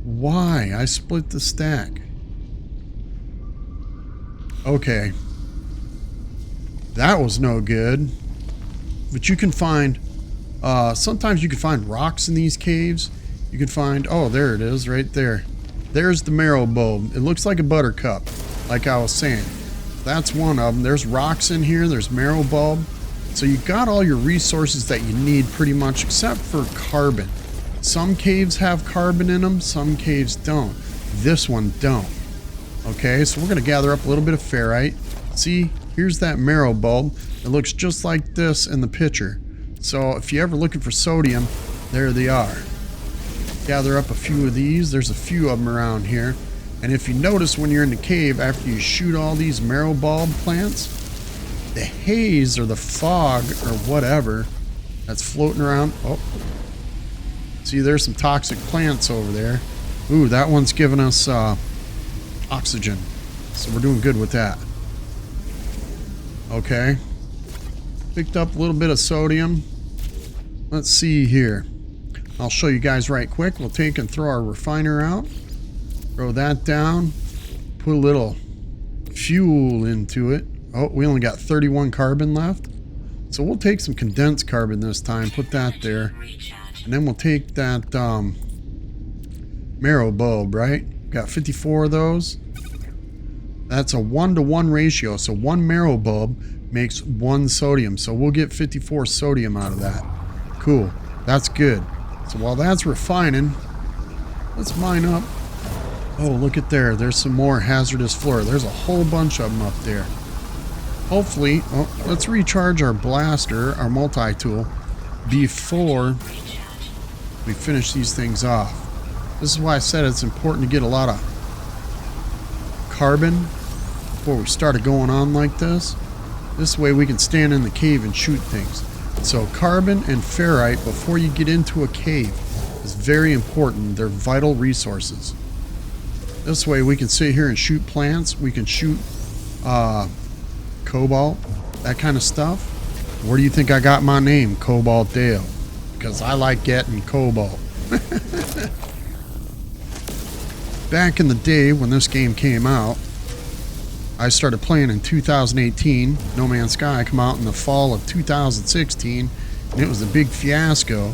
Why? I split the stack. Okay. That was no good. But you can find... sometimes you can find rocks in these caves. You can find... Oh, there it is, right there. There's the marrow bulb. It looks like a buttercup, like I was saying. That's one of them. There's rocks in here. There's marrow bulb. So you got all your resources that you need pretty much, except for carbon. Some caves have carbon in them, some caves don't. This one don't. Okay, so we're going to gather up a little bit of ferrite. See, here's that marrow bulb. It looks just like this in the picture. So if you're ever looking for sodium, there they are. Gather up a few of these. There's a few of them around here. And if you notice when you're in the cave, after you shoot all these marrow bulb plants, the haze or the fog or whatever that's floating around... Oh. See, there's some toxic plants over there. Ooh, that one's giving us oxygen. So we're doing good with that. Okay. Picked up a little bit of sodium. Let's see here. I'll show you guys right quick. We'll take and throw our refiner out. Throw that down. Put a little fuel into it. Oh, we only got 31 carbon left. So we'll take some condensed carbon this time. Put that there. And then we'll take that marrow bulb, right? Got 54 of those. That's a 1-to-1 ratio. So one marrow bulb makes 1 sodium. So we'll get 54 sodium out of that. Cool. That's good. So while that's refining, let's mine up. Oh, look at there. There's some more hazardous flora. There's a whole bunch of them up there. Hopefully, let's recharge our blaster, our multi-tool, before we finish these things off. This is why I said it's important to get a lot of carbon before we started going on like this. This way we can stand in the cave and shoot things. So carbon and ferrite before you get into a cave is very important. They're vital resources. This way we can sit here and shoot plants. We can shoot cobalt, that kind of stuff. Where do you think I got my name, Cobalt Dale? Because I like getting cobalt. Back in the day when this game came out, I started playing in 2018. No Man's Sky came out in the fall of 2016, and it was a big fiasco.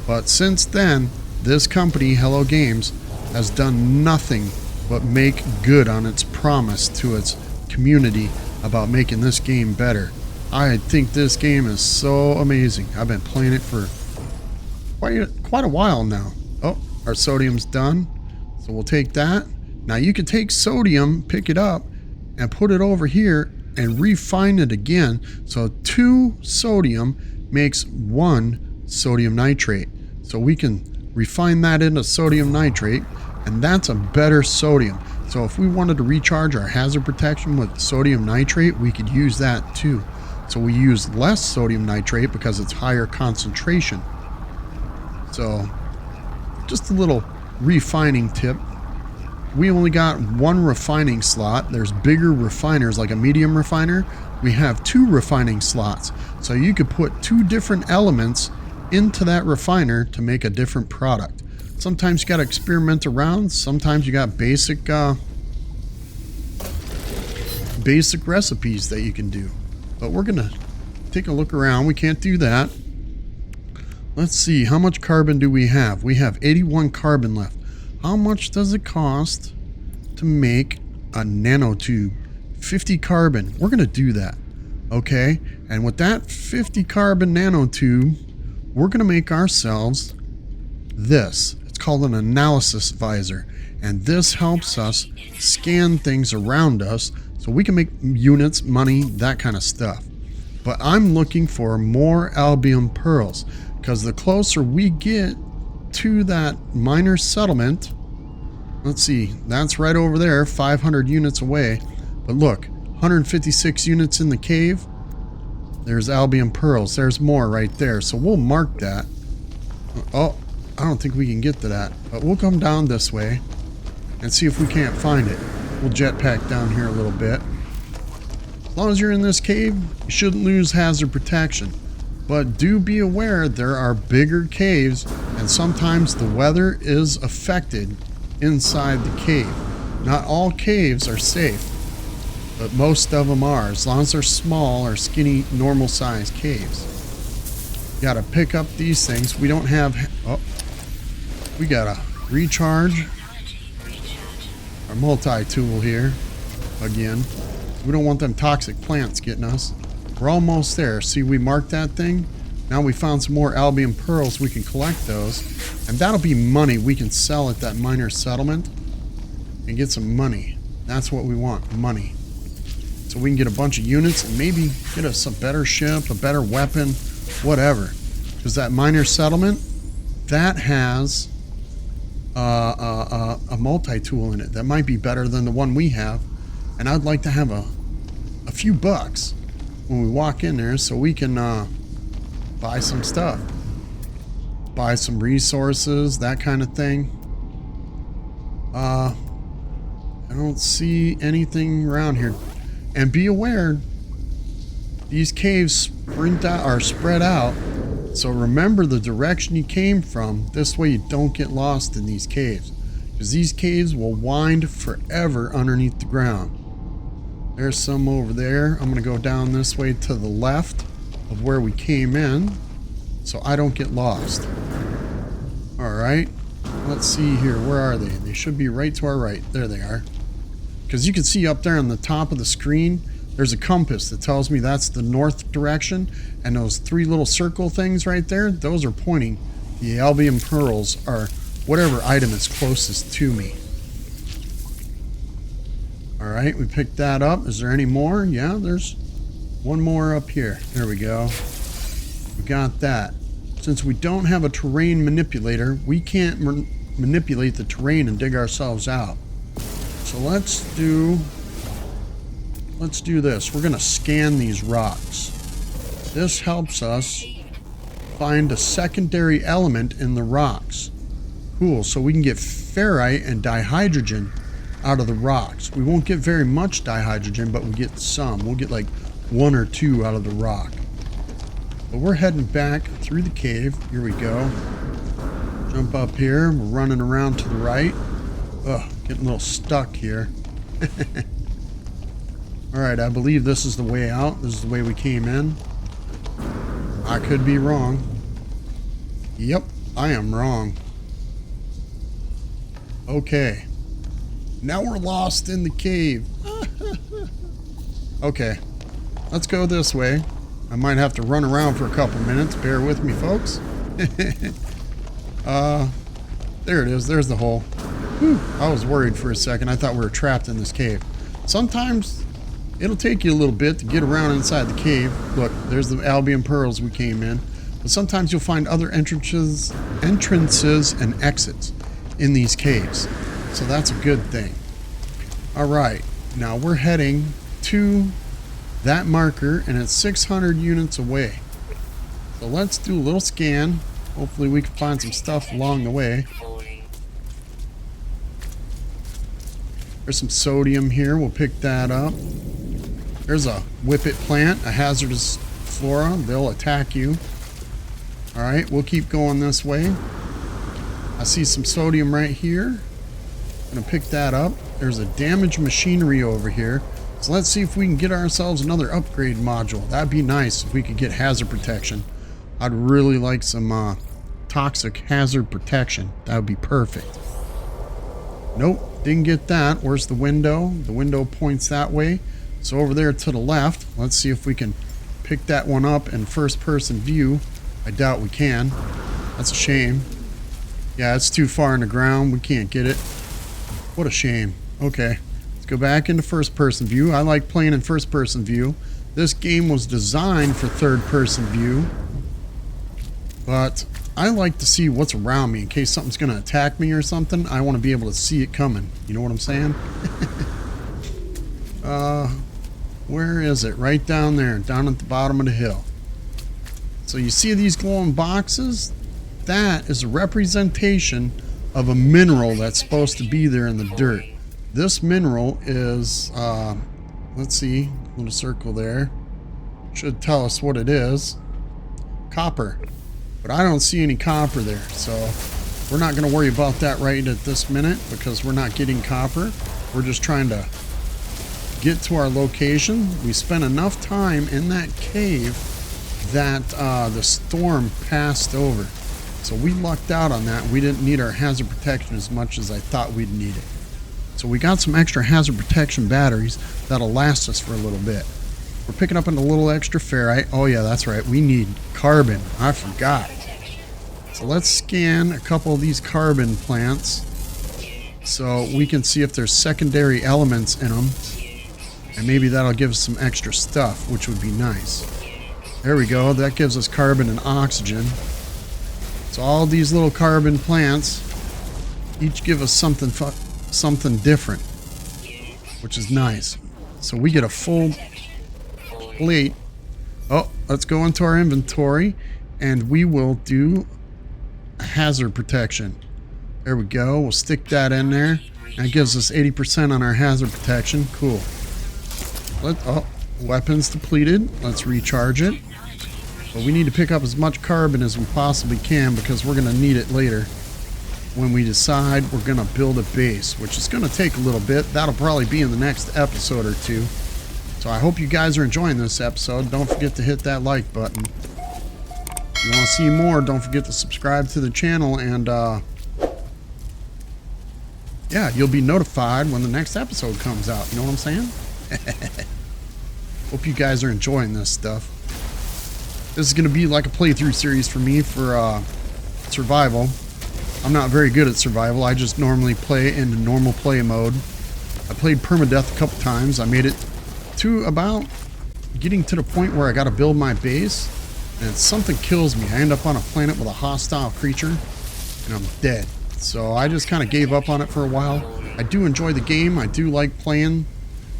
But since then, this company, Hello Games, has done nothing but make good on its promise to its community about making this game better. I think this game is so amazing. I've been playing it for quite a while now. Oh, our sodium's done. So we'll take that. Now you can take sodium, pick it up, and put it over here and refine it again. So 2 sodium makes 1 sodium nitrate. So we can refine that into sodium nitrate, and that's a better sodium. So if we wanted to recharge our hazard protection with sodium nitrate, we could use that too. So we use less sodium nitrate because it's higher concentration. So just a little refining tip. We only got one refining slot. There's bigger refiners like a medium refiner. We have 2 refining slots. So you could put 2 different elements into that refiner to make a different product. Sometimes you got to experiment around. Sometimes you got basic recipes that you can do. But we're going to take a look around. We can't do that. Let's see. How much carbon do we have? We have 81 carbon left. How much does it cost to make a nanotube? 50 carbon. We're going to do that. Okay. And with that 50 carbon nanotube, we're going to make ourselves this. It's called an analysis visor. And this helps us scan things around us so we can make units, money, that kind of stuff. But I'm looking for more albium pearls because the closer we get to that minor settlement, let's see, that's right over there, 500 units away. But look, 156 units in the cave. There's albium pearls. There's more right there. So we'll mark that. Oh, I don't think we can get to that. But we'll come down this way and see if we can't find it. We'll jetpack down here a little bit. As long as you're in this cave, you shouldn't lose hazard protection. But do be aware there are bigger caves and sometimes the weather is affected inside the cave. Not all caves are safe, but most of them are, as long as they're small or skinny, normal sized caves. You gotta pick up these things. We don't have, oh, we gotta recharge our multi-tool here again. We don't want them toxic plants getting us. We're almost there. See, we marked that thing. Now we found some more albium pearls. We can collect those. And that'll be money we can sell at that minor settlement and get some money. That's what we want, money. So we can get a bunch of units and maybe get us a better ship, a better weapon, whatever. Because that minor settlement, that has a multi-tool in it that might be better than the one we have. And I'd like to have a few bucks when we walk in there so we can buy some stuff. Buy some resources, that kind of thing. I don't see anything around here. And be aware, these caves are spread out. So remember the direction you came from. This way you don't get lost in these caves. Because these caves will wind forever underneath the ground. There's some over there. I'm going to go down this way to the left of where we came in so I don't get lost. Alright, let's see here. Where are they? They should be right to our right. There they are. Because you can see up there on the top of the screen, there's a compass that tells me that's the north direction. And those 3 little circle things right there, those are pointing. The albium pearls are whatever item is closest to me. Alright, we picked that up. Is there any more? Yeah, there's one more up here. There we go. We got that. Since we don't have a terrain manipulator, we can't manipulate the terrain and dig ourselves out. So let's do this. We're going to scan these rocks. This helps us find a secondary element in the rocks. Cool, so we can get ferrite and dihydrogen out of the rocks. We won't get very much dihydrogen, but we'll get some. We'll get like 1 or 2 out of the rock. But we're heading back through the cave. Here we go. Jump up here. We're running around to the right. Ugh, getting a little stuck here. Alright, I believe this is the way out. This is the way we came in. I could be wrong. Yep, I am wrong. Okay. Now we're lost in the cave. Okay, let's go this way. I might have to run around for a couple minutes. Bear with me, folks. There it is. There's the hole. Whew, I was worried for a second. I thought we were trapped in this cave. Sometimes it'll take you a little bit to get around inside the cave. Look, there's the albium pearls we came in. But sometimes you'll find other entrances and exits in these caves. So that's a good thing. All right, now we're heading to that marker and it's 600 units away. So let's do a little scan. Hopefully we can find some stuff along the way. There's some sodium here. We'll pick that up. There's a whippet plant, a hazardous flora. They'll attack you. Alright, we'll keep going this way. I see some sodium right here. I'm going to pick that up. There's a damaged machinery over here. So let's see if we can get ourselves another upgrade module. That'd be nice if we could get hazard protection. I'd really like some toxic hazard protection. That would be perfect. Nope, didn't get that. Where's the window? The window points that way. So over there to the left, let's see if we can pick that one up in first person view. I doubt we can. That's a shame. Yeah, it's too far in the ground. We can't get it. What a shame. Okay, let's go back into first person view. I like playing in first person view. This game was designed for third person view, but I like to see what's around me in case something's going to attack me or something. I want to be able to see it coming. You know what I'm saying? Where is it? Right down there, down at the bottom of the hill. So you see these glowing boxes? That is a representation of a mineral that's supposed to be there in the dirt. This mineral is, let's see, little circle there. Should tell us what it is. Copper. But I don't see any copper there, so we're not going to worry about that right at this minute because we're not getting copper. We're just trying to get to our location. We spent enough time in that cave that the storm passed over. So we lucked out on that. We didn't need our hazard protection as much as I thought we'd need it. So we got some extra hazard protection batteries that'll last us for a little bit. We're picking up a little extra ferrite. Oh yeah, that's right. We need carbon. I forgot. So let's scan a couple of these carbon plants so we can see if there's secondary elements in them. And maybe that'll give us some extra stuff, which would be nice. There we go. That gives us carbon and oxygen. So all these little carbon plants each give us something different, which is nice. So we get a full plate. Oh, let's go into our inventory and we will do hazard protection. There we go. We'll stick that in there. That gives us 80% on our hazard protection. Cool. Oh, weapons depleted. Let's recharge it. But we need to pick up as much carbon as we possibly can because we're going to need it later when we decide we're going to build a base, which is going to take a little bit. That'll probably be in the next episode or two. So I hope you guys are enjoying this episode. Don't forget to hit that like button. If you want to see more, don't forget to subscribe to the channel and yeah, you'll be notified when the next episode comes out. You know what I'm saying? Hope you guys are enjoying this stuff. This is going to be like a playthrough series for me for survival. I'm not very good at survival. I just normally play in normal play mode. I played permadeath a couple times. I made it to about getting to the point where I got to build my base, and something kills me. I end up on a planet with a hostile creature, and I'm dead. So I just kind of gave up on it for a while. I do enjoy the game. I do like playing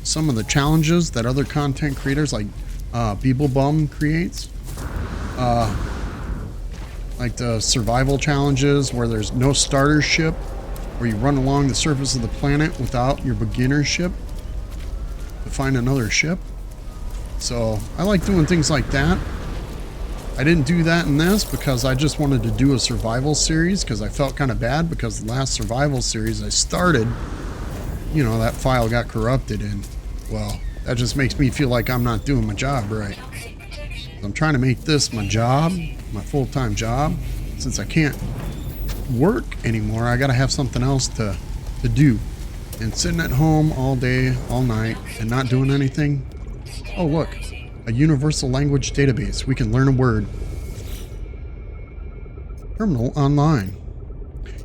some of the challenges that other content creators like Beeblebum creates. Like the survival challenges where there's no starter ship, where you run along the surface of the planet without your beginner ship to find another ship. So I like doing things like that. I didn't do that in this because I just wanted to do a survival series because I felt kind of bad because the last survival series I started, you know, that file got corrupted and, well, that just makes me feel like I'm not doing my job right. I'm trying to make this my job, my full-time job. Since I can't work anymore, I gotta have something else to do. And sitting at home all day, all night, and not doing anything. Oh look, a universal language database. We can learn a word. Terminal online.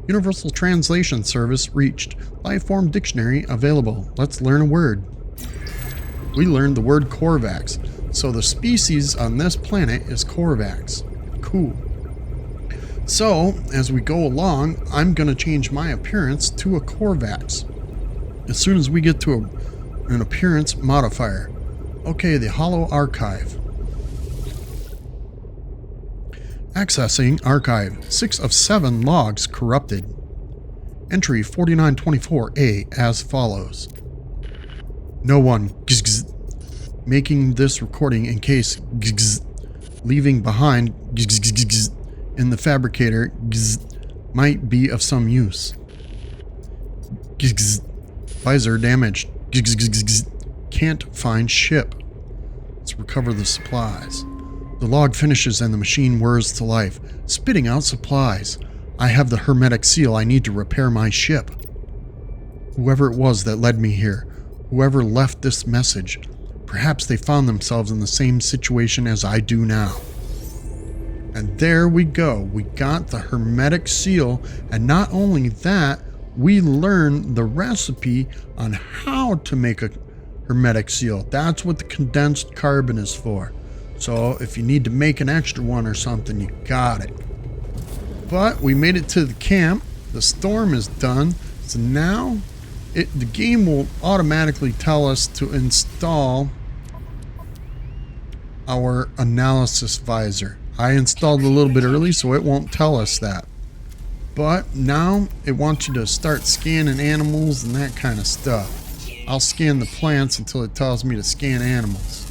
Universal translation service reached. Liveform dictionary available. Let's learn a word. We learned the word Korvax. So the species on this planet is Korvax. Cool. So, as we go along, I'm going to change my appearance to a Korvax. As soon as we get to an appearance modifier. Okay, the Hollow Archive. Accessing archive. 6 of 7 logs corrupted. Entry 4924A as follows. No one making this recording in case leaving behind in the fabricator might be of some use. Visor damaged. Can't find ship. Let's recover the supplies. The log finishes and the machine whirs to life, spitting out supplies. I have the hermetic seal I need to repair my ship. Whoever it was that led me here, whoever left this message, perhaps they found themselves in the same situation as I do now. And there we go. We got the hermetic seal, and not only that, we learned the recipe on how to make a hermetic seal. That's what the condensed carbon is for. So if you need to make an extra one or something, you got it. But we made it to the camp. The storm is done. So now the game will automatically tell us to install our analysis visor. I installed a little bit early, so it won't tell us that. But now it wants you to start scanning animals and that kind of stuff. I'll scan the plants until it tells me to scan animals.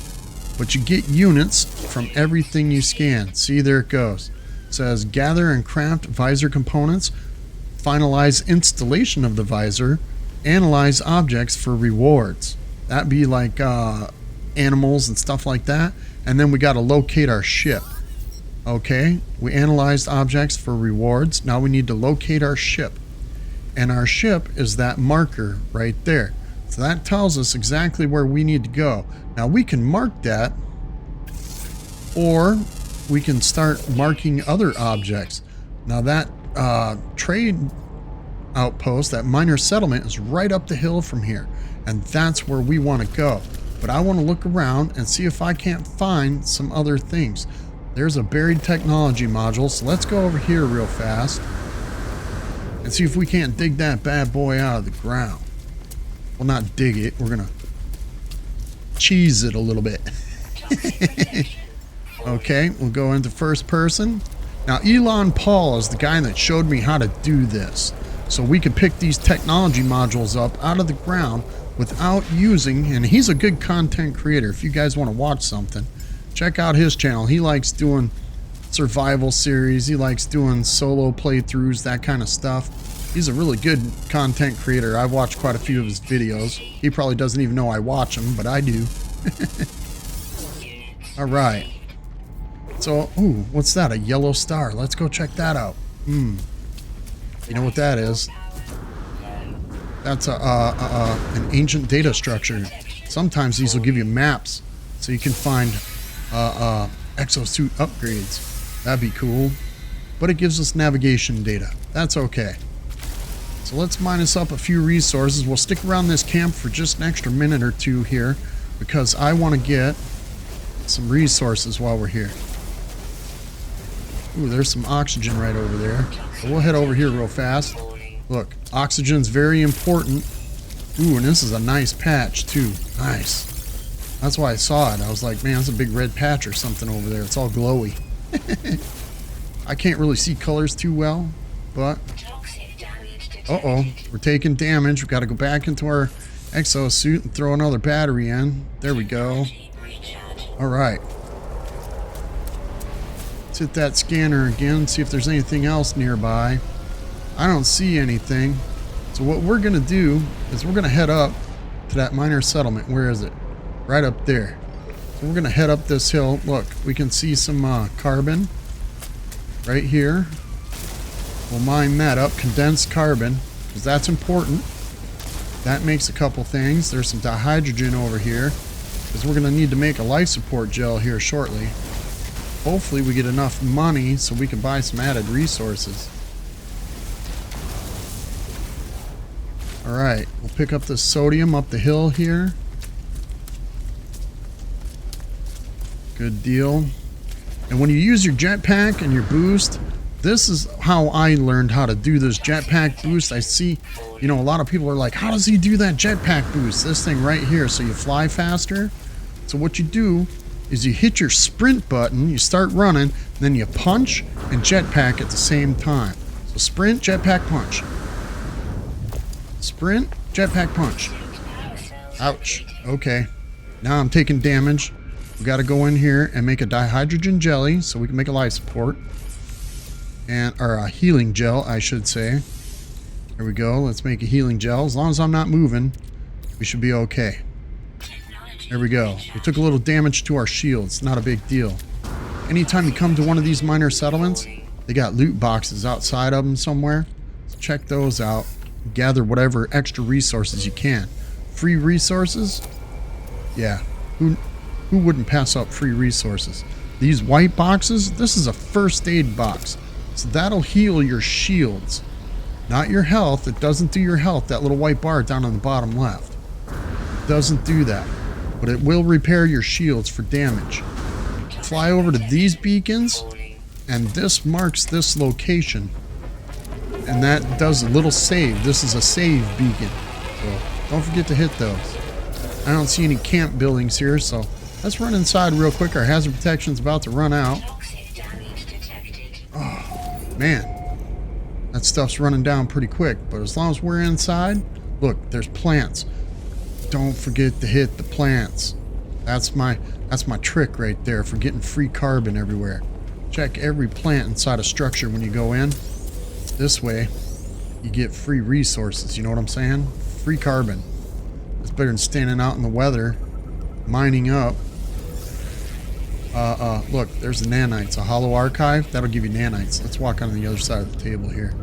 But you get units from everything you scan. See, there it goes. It says gather and craft visor components, finalize installation of the visor, analyze objects for rewards. That'd be like animals and stuff like that. And then we got to locate our ship. Okay, we analyzed objects for rewards. Now we need to locate our ship. And our ship is that marker right there. So that tells us exactly where we need to go. Now we can mark that, or we can start marking other objects. Now that trade outpost, that minor settlement, is right up the hill from here. And that's where we want to go. But I want to look around and see if I can't find some other things. There's a buried technology module, so let's go over here real fast and see if we can't dig that bad boy out of the ground. Well, not dig it, we're gonna cheese it a little bit. Okay, we'll go into first person. Now Elon Paul is the guy that showed me how to do this, so we could pick these technology modules up out of the ground without using, and he's a good content creator. If you guys want to watch something, check out his channel. He likes doing survival series. He likes doing solo playthroughs, that kind of stuff. He's a really good content creator. I've watched quite a few of his videos. He probably doesn't even know I watch them, but I do. All right. So, ooh, what's that? A yellow star. Let's go check that out. You know what that is? That's an ancient data structure. Sometimes these will give you maps so you can find exosuit upgrades. That'd be cool. But it gives us navigation data. That's okay. So let's minus up a few resources. We'll stick around this camp for just an extra minute or two here because I want to get some resources while we're here. Ooh, there's some oxygen right over there. So we'll head over here real fast. Look, oxygen's very important. Ooh, and this is a nice patch too. Nice. That's why I saw it. I was like, man, that's a big red patch or something over there. It's all glowy. I can't really see colors too well, but... Uh-oh, we're taking damage. We've got to go back into our exosuit and throw another battery in. There we go. All right. Let's hit that scanner again, see if there's anything else nearby. I don't see anything. So what we're going to do is we're going to head up to that minor settlement. Where is it? Right up there. So we're going to head up this hill. Look, we can see some carbon right here. We'll mine that up, condensed carbon, because that's important. That makes a couple things. There's some dihydrogen over here, because we're going to need to make a life support gel here shortly. Hopefully we get enough money so we can buy some added resources. Alright, we'll pick up the sodium up the hill here. Good deal. And when you use your jetpack and your boost, this is how I learned how to do this jetpack boost. I see, you know, a lot of people are like, how does he do that jetpack boost? This thing right here, so you fly faster. So what you do is you hit your sprint button, you start running, then you punch and jetpack at the same time. So sprint, jetpack, punch. Sprint, jetpack, punch. Ouch. Okay. Now I'm taking damage. We got to go in here and make a dihydrogen jelly so we can make a life support. Or a healing gel, I should say. There we go. Let's make a healing gel. As long as I'm not moving, we should be okay. There we go. We took a little damage to our shields. Not a big deal. Anytime you come to one of these minor settlements, they got loot boxes outside of them somewhere. So check those out. Gather whatever extra resources you can. Free resources? Yeah. Who wouldn't pass up free resources? These white boxes, this is a first aid box. So that'll heal your shields. Not your health. It doesn't do your health. That little white bar down on the bottom left. It doesn't do that. But it will repair your shields for damage. Fly over to these beacons, and this marks this location. And that does a little save. This is a save beacon. So don't forget to hit those. I don't see any camp buildings here, so let's run inside real quick. Our hazard protection's about to run out. Oh, man. That stuff's running down pretty quick, but as long as we're inside, look, there's plants. Don't forget to hit the plants. That's my trick right there for getting free carbon everywhere. Check every plant inside a structure when you go in. This way, you get free resources. You know what I'm saying? Free carbon. It's better than standing out in the weather, mining up. Look, there's the nanites. A hollow archive. That'll give you nanites. Let's walk on the other side of the table here.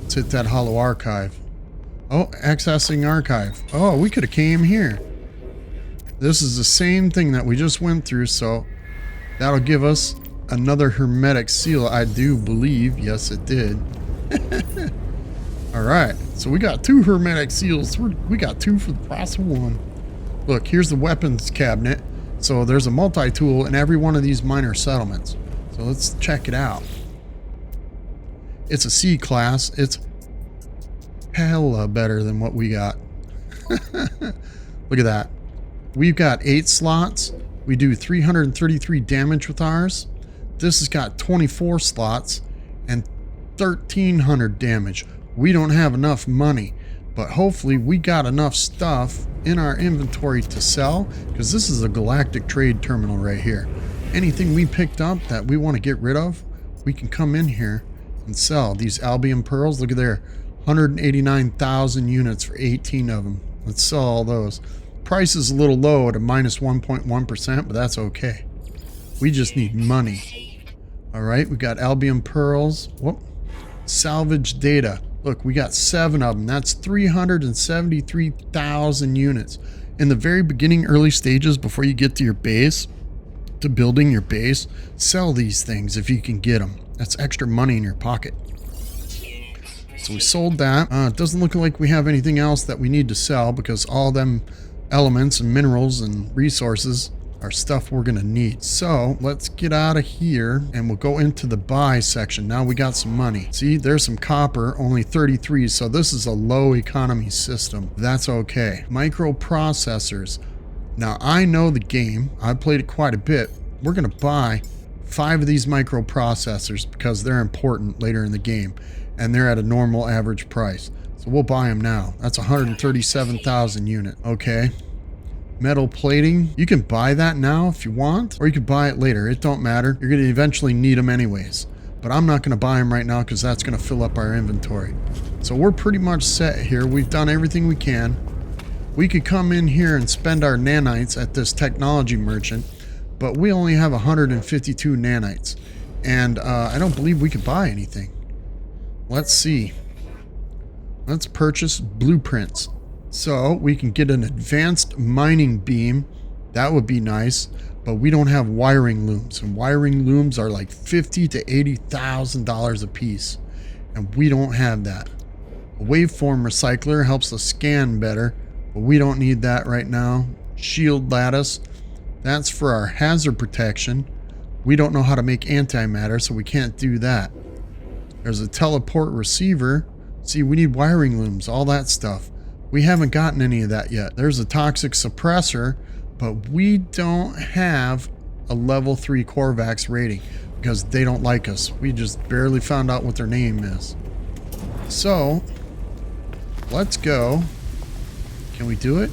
Let's hit that hollow archive. Oh, accessing archive. Oh, we could have came here. This is the same thing that we just went through, so that'll give us another hermetic seal, I do believe. Yes, it did. Alright, so we got 2 hermetic seals. We got 2 for the price of 1. Look, here's the weapons cabinet. So there's a multi-tool in every one of these minor settlements. So let's check it out. It's a C class. It's hella better than what we got. Look at that. We've got 8 slots. We do 333 damage with ours. This has got 24 slots and 1,300 damage. We don't have enough money, but hopefully we got enough stuff in our inventory to sell, because this is a galactic trade terminal right here. Anything we picked up that we want to get rid of, we can come in here and sell. These Albion pearls, look at there, 189,000 units for 18 of them. Let's sell all those. Price is a little low at a minus 1.1%, but that's okay. We just need money. All right, we got Albion pearls. Whoop. Salvage data. Look, we got 7 of them. That's 373,000 units. In the very beginning, early stages, before you get to your base, to building your base, sell these things if you can get them. That's extra money in your pocket. So we sold that. It doesn't look like we have anything else that we need to sell, because all them elements and minerals and resources are stuff we're gonna need. So let's get out of here and we'll go into the buy section. Now we got some money. See, there's some copper, only 33. So this is a low economy system. That's okay. Microprocessors. Now I know the game. I've played it quite a bit. We're gonna buy 5 of these microprocessors because they're important later in the game, and they're at a normal average price. So we'll buy them now. That's 137,000 units. Okay. Metal plating. You can buy that now if you want, or you can buy it later. It don't matter. You're going to eventually need them anyways. But I'm not going to buy them right now because that's going to fill up our inventory. So we're pretty much set here. We've done everything we can. We could come in here and spend our nanites at this technology merchant, but we only have 152 nanites. And I don't believe we could buy anything. Let's see. Let's purchase blueprints. So we can get an advanced mining beam. That would be nice, but we don't have wiring looms, and wiring looms are like $50,000 to $80,000 a piece, and we don't have that. A waveform recycler helps us scan better, but we don't need that right now. Shield lattice, that's for our hazard protection. We don't know how to make antimatter, so we can't do that. There's a teleport receiver. See, we need wiring looms, all that stuff. We haven't gotten any of that yet. There's a toxic suppressor, but we don't have a level 3 Corvax rating because they don't like us. We just barely found out what their name is. So, let's go. Can we do it?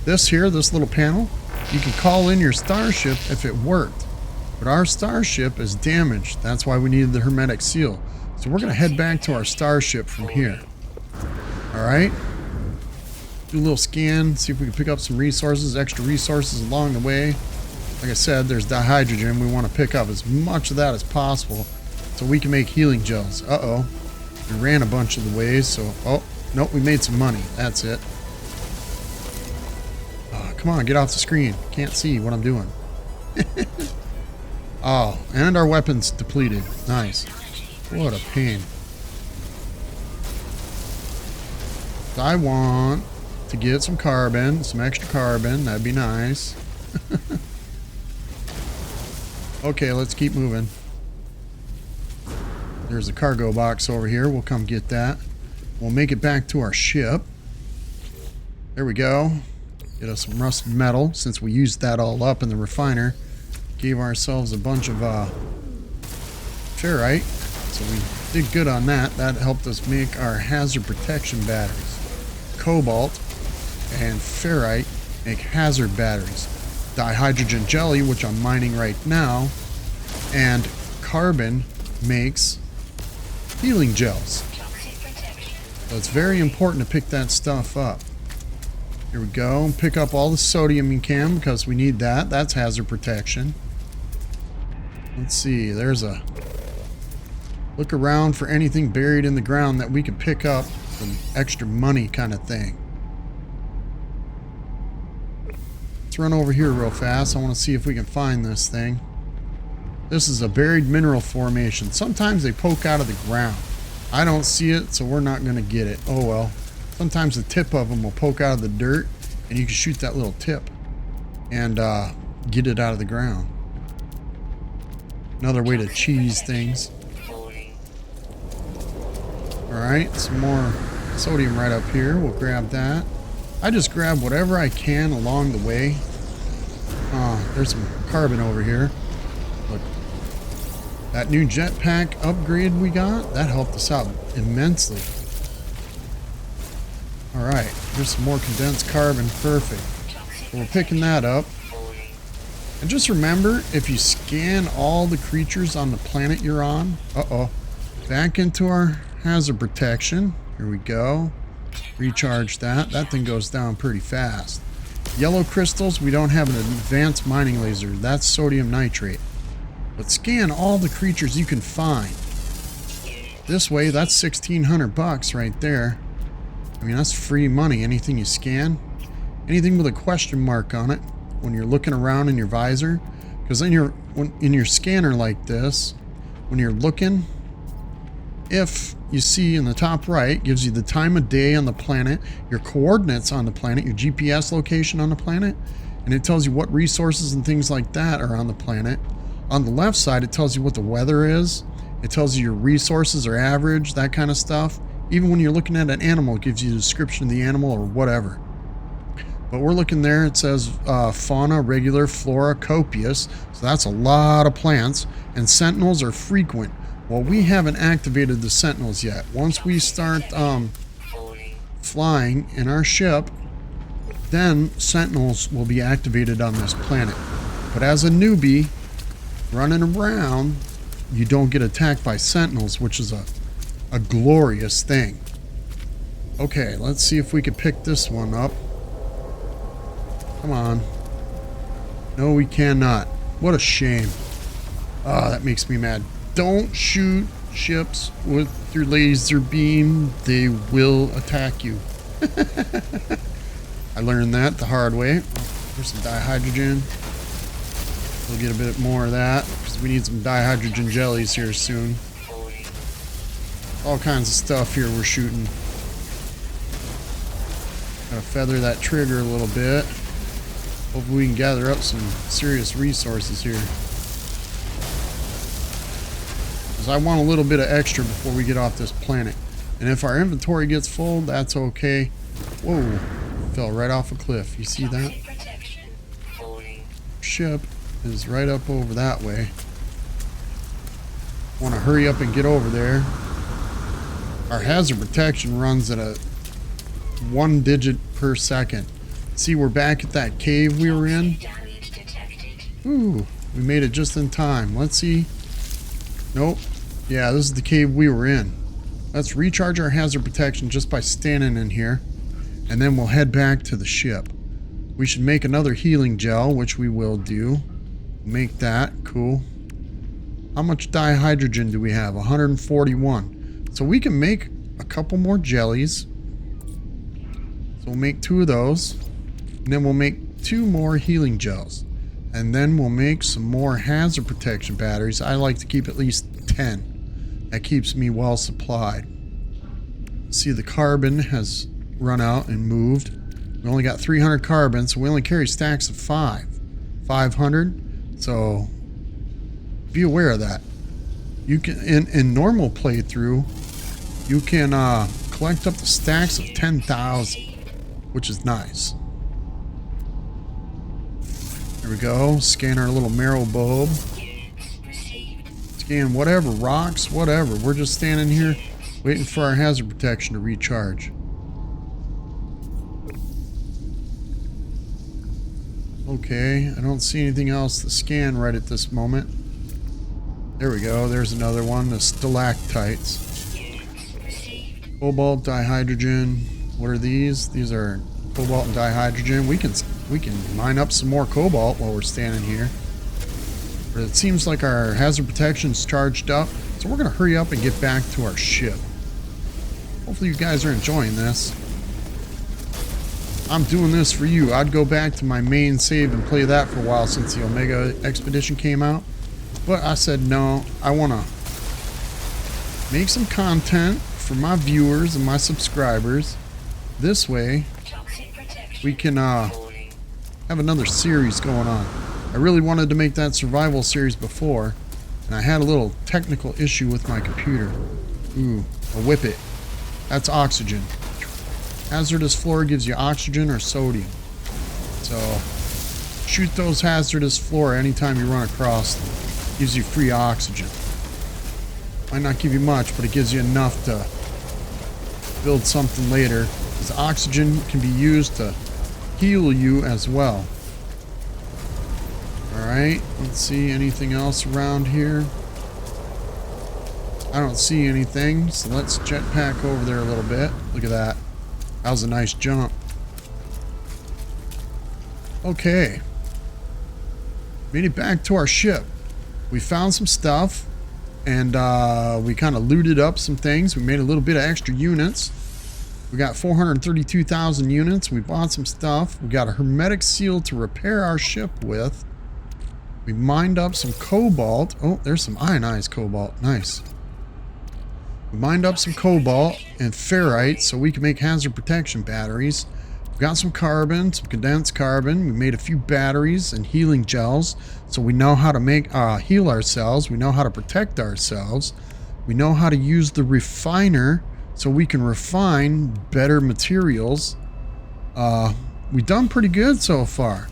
This here, this little panel, you can call in your starship if it worked. But our starship is damaged. That's why we needed the hermetic seal. So we're going to head back to our starship from here. Alright. Do a little scan, see if we can pick up some resources, extra resources along the way. Like I said, there's dihydrogen. We want to pick up as much of that as possible so we can make healing gels. Uh-oh. We ran a bunch of the ways, so... Oh, nope, we made some money. That's it. Come on, get off the screen. Can't see what I'm doing. Oh, and our weapons depleted. Nice. What a pain. I want to get some carbon, some extra carbon. That'd be nice. Okay, let's keep moving. There's a cargo box over here. We'll come get that. We'll make it back to our ship. There we go. Get us some rusted metal since we used that all up in the refiner. Gave ourselves a bunch of ferrite. So we did good on that. That helped us make our hazard protection batteries. Cobalt and ferrite make hazard batteries. Dihydrogen jelly, which I'm mining right now, and carbon makes healing gels. So it's very important to pick that stuff up. Here we go. Pick up all the sodium you can because we need that. That's hazard protection. Let's see. There's a... Look around for anything buried in the ground that we can pick up. Some extra money kind of thing. Let's run over here real fast. I want to see if we can find this thing. This is a buried mineral formation. Sometimes they poke out of the ground. I don't see it, so we're not going to get it. Oh well. Sometimes the tip of them will poke out of the dirt, and you can shoot that little tip and get it out of the ground. Another way to cheese things. Alright, some more sodium right up here. We'll grab that. I just grab whatever I can along the way. There's some carbon over here. Look. That new jetpack upgrade we got, that helped us out immensely. Alright, there's some more condensed carbon. Perfect. So we're picking that up. And just remember, if you scan all the creatures on the planet you're on... Uh-oh. Back into our hazard protection. Here we go. Recharge that. That thing goes down pretty fast. Yellow crystals, we don't have an advanced mining laser. That's sodium nitrate. But scan all the creatures you can find. This way, that's 1,600 bucks right there. I mean, that's free money. Anything you scan. Anything with a question mark on it when you're looking around in your visor. Because in your scanner like this, when you're looking, if you see in the top right, gives you the time of day on the planet, your coordinates on the planet, your GPS location on the planet, and it tells you what resources and things like that are on the planet. On the left side, it tells you what the weather is. It tells you your resources are average, that kind of stuff. Even when you're looking at an animal, it gives you a description of the animal or whatever. But we're looking there, it says fauna, regular, flora, copious. So that's a lot of plants. And sentinels are frequent. Well, we haven't activated the sentinels yet. Once we start flying in our ship, then sentinels will be activated on this planet. But as a newbie running around, you don't get attacked by sentinels, which is a glorious thing. Okay, let's see if we can pick this one up. Come on. No, we cannot. What a shame. Ah, that makes me mad. Don't shoot ships with your laser beam. They will attack you. I learned that the hard way. There's some dihydrogen. We'll get a bit more of that because we need some dihydrogen jellies here soon. All kinds of stuff here we're shooting. Gotta feather that trigger a little bit. Hopefully we can gather up some serious resources here. Because I want a little bit of extra before we get off this planet. And if our inventory gets full, that's okay. Whoa, fell right off a cliff. You see that? Ship. is right up over that way. Want to hurry up and get over there. Our hazard protection runs at a 1 digit per second. See, we're back at that cave we were in. Ooh, we made it just in time. Let's see. Nope. Yeah, this is the cave we were in. Let's recharge our hazard protection just by standing in here. And then we'll head back to the ship. We should make another healing gel, which we will do. Make that. Cool. How much dihydrogen do we have? 141. So we can make a couple more jellies. So we'll make 2 of those. And then we'll make 2 more healing gels. And then we'll make some more hazard protection batteries. I like to keep at least 10. That keeps me well supplied. See, the carbon has run out and moved. We only got 300 carbon, so we only carry stacks of 500. So be aware of that. You can in normal playthrough, you can collect up to stacks of 10,000, which is nice. There we go. Scan our little marrow bulb. Scan whatever, rocks, whatever. We're just standing here waiting for our hazard protection to recharge. Okay, I don't see anything else to scan right at this moment. There we go. There's another one, the stalactites. Cobalt, dihydrogen. What are these? These are cobalt and dihydrogen. We can mine up some more cobalt while we're standing here. But it seems like our hazard protection's charged up, so we're going to hurry up and get back to our ship. Hopefully you guys are enjoying this. I'm doing this for you. I'd go back to my main save and play that for a while since the Omega Expedition came out. But I said no, I want to make some content for my viewers and my subscribers. This way we can have another series going on. I really wanted to make that survival series before, and I had a little technical issue with my computer. Ooh, a whippet. That's oxygen. Hazardous floor gives you oxygen or sodium. So shoot those hazardous floor anytime you run across them. Gives you free oxygen. Might not give you much, but it gives you enough to build something later. Because oxygen can be used to heal you as well. Alright, let's see anything else around here. I don't see anything, so let's jetpack over there a little bit. Look at that. That was a nice jump. Okay. Made it back to our ship. We found some stuff, and we kind of looted up some things. We made a little bit of extra units. We got 432,000 units. We bought some stuff. We got a hermetic seal to repair our ship with. We mined up some cobalt. Oh, there's some ionized cobalt. Nice. We mined up some cobalt and ferrite so we can make hazard protection batteries. We got some carbon, some condensed carbon. We made a few batteries and healing gels so we know how to make heal ourselves. We know how to protect ourselves. We know how to use the refiner so we can refine better materials. We've done pretty good so far.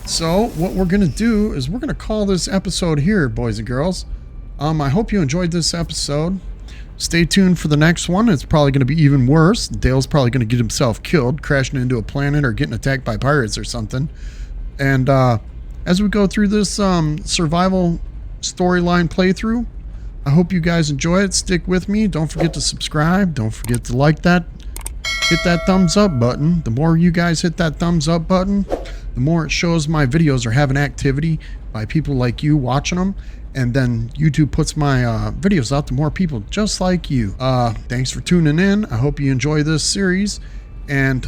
So what we're going to do is we're going to call this episode here, boys and girls. I hope you enjoyed this episode. Stay tuned for the next one. It's probably going to be even worse. Dale's probably going to get himself killed, crashing into a planet or getting attacked by pirates or something. And as we go through this survival storyline playthrough, I hope you guys enjoy it. Stick with me. Don't forget to subscribe. Don't forget to like that. Hit that thumbs up button. The more you guys hit that thumbs up button, the more it shows my videos are having activity by people like you watching them. And then YouTube puts my videos out to more people just like you. Thanks for tuning in. I hope you enjoy this series. And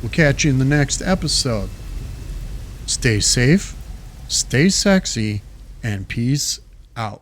we'll catch you in the next episode. Stay safe, stay sexy, and peace out.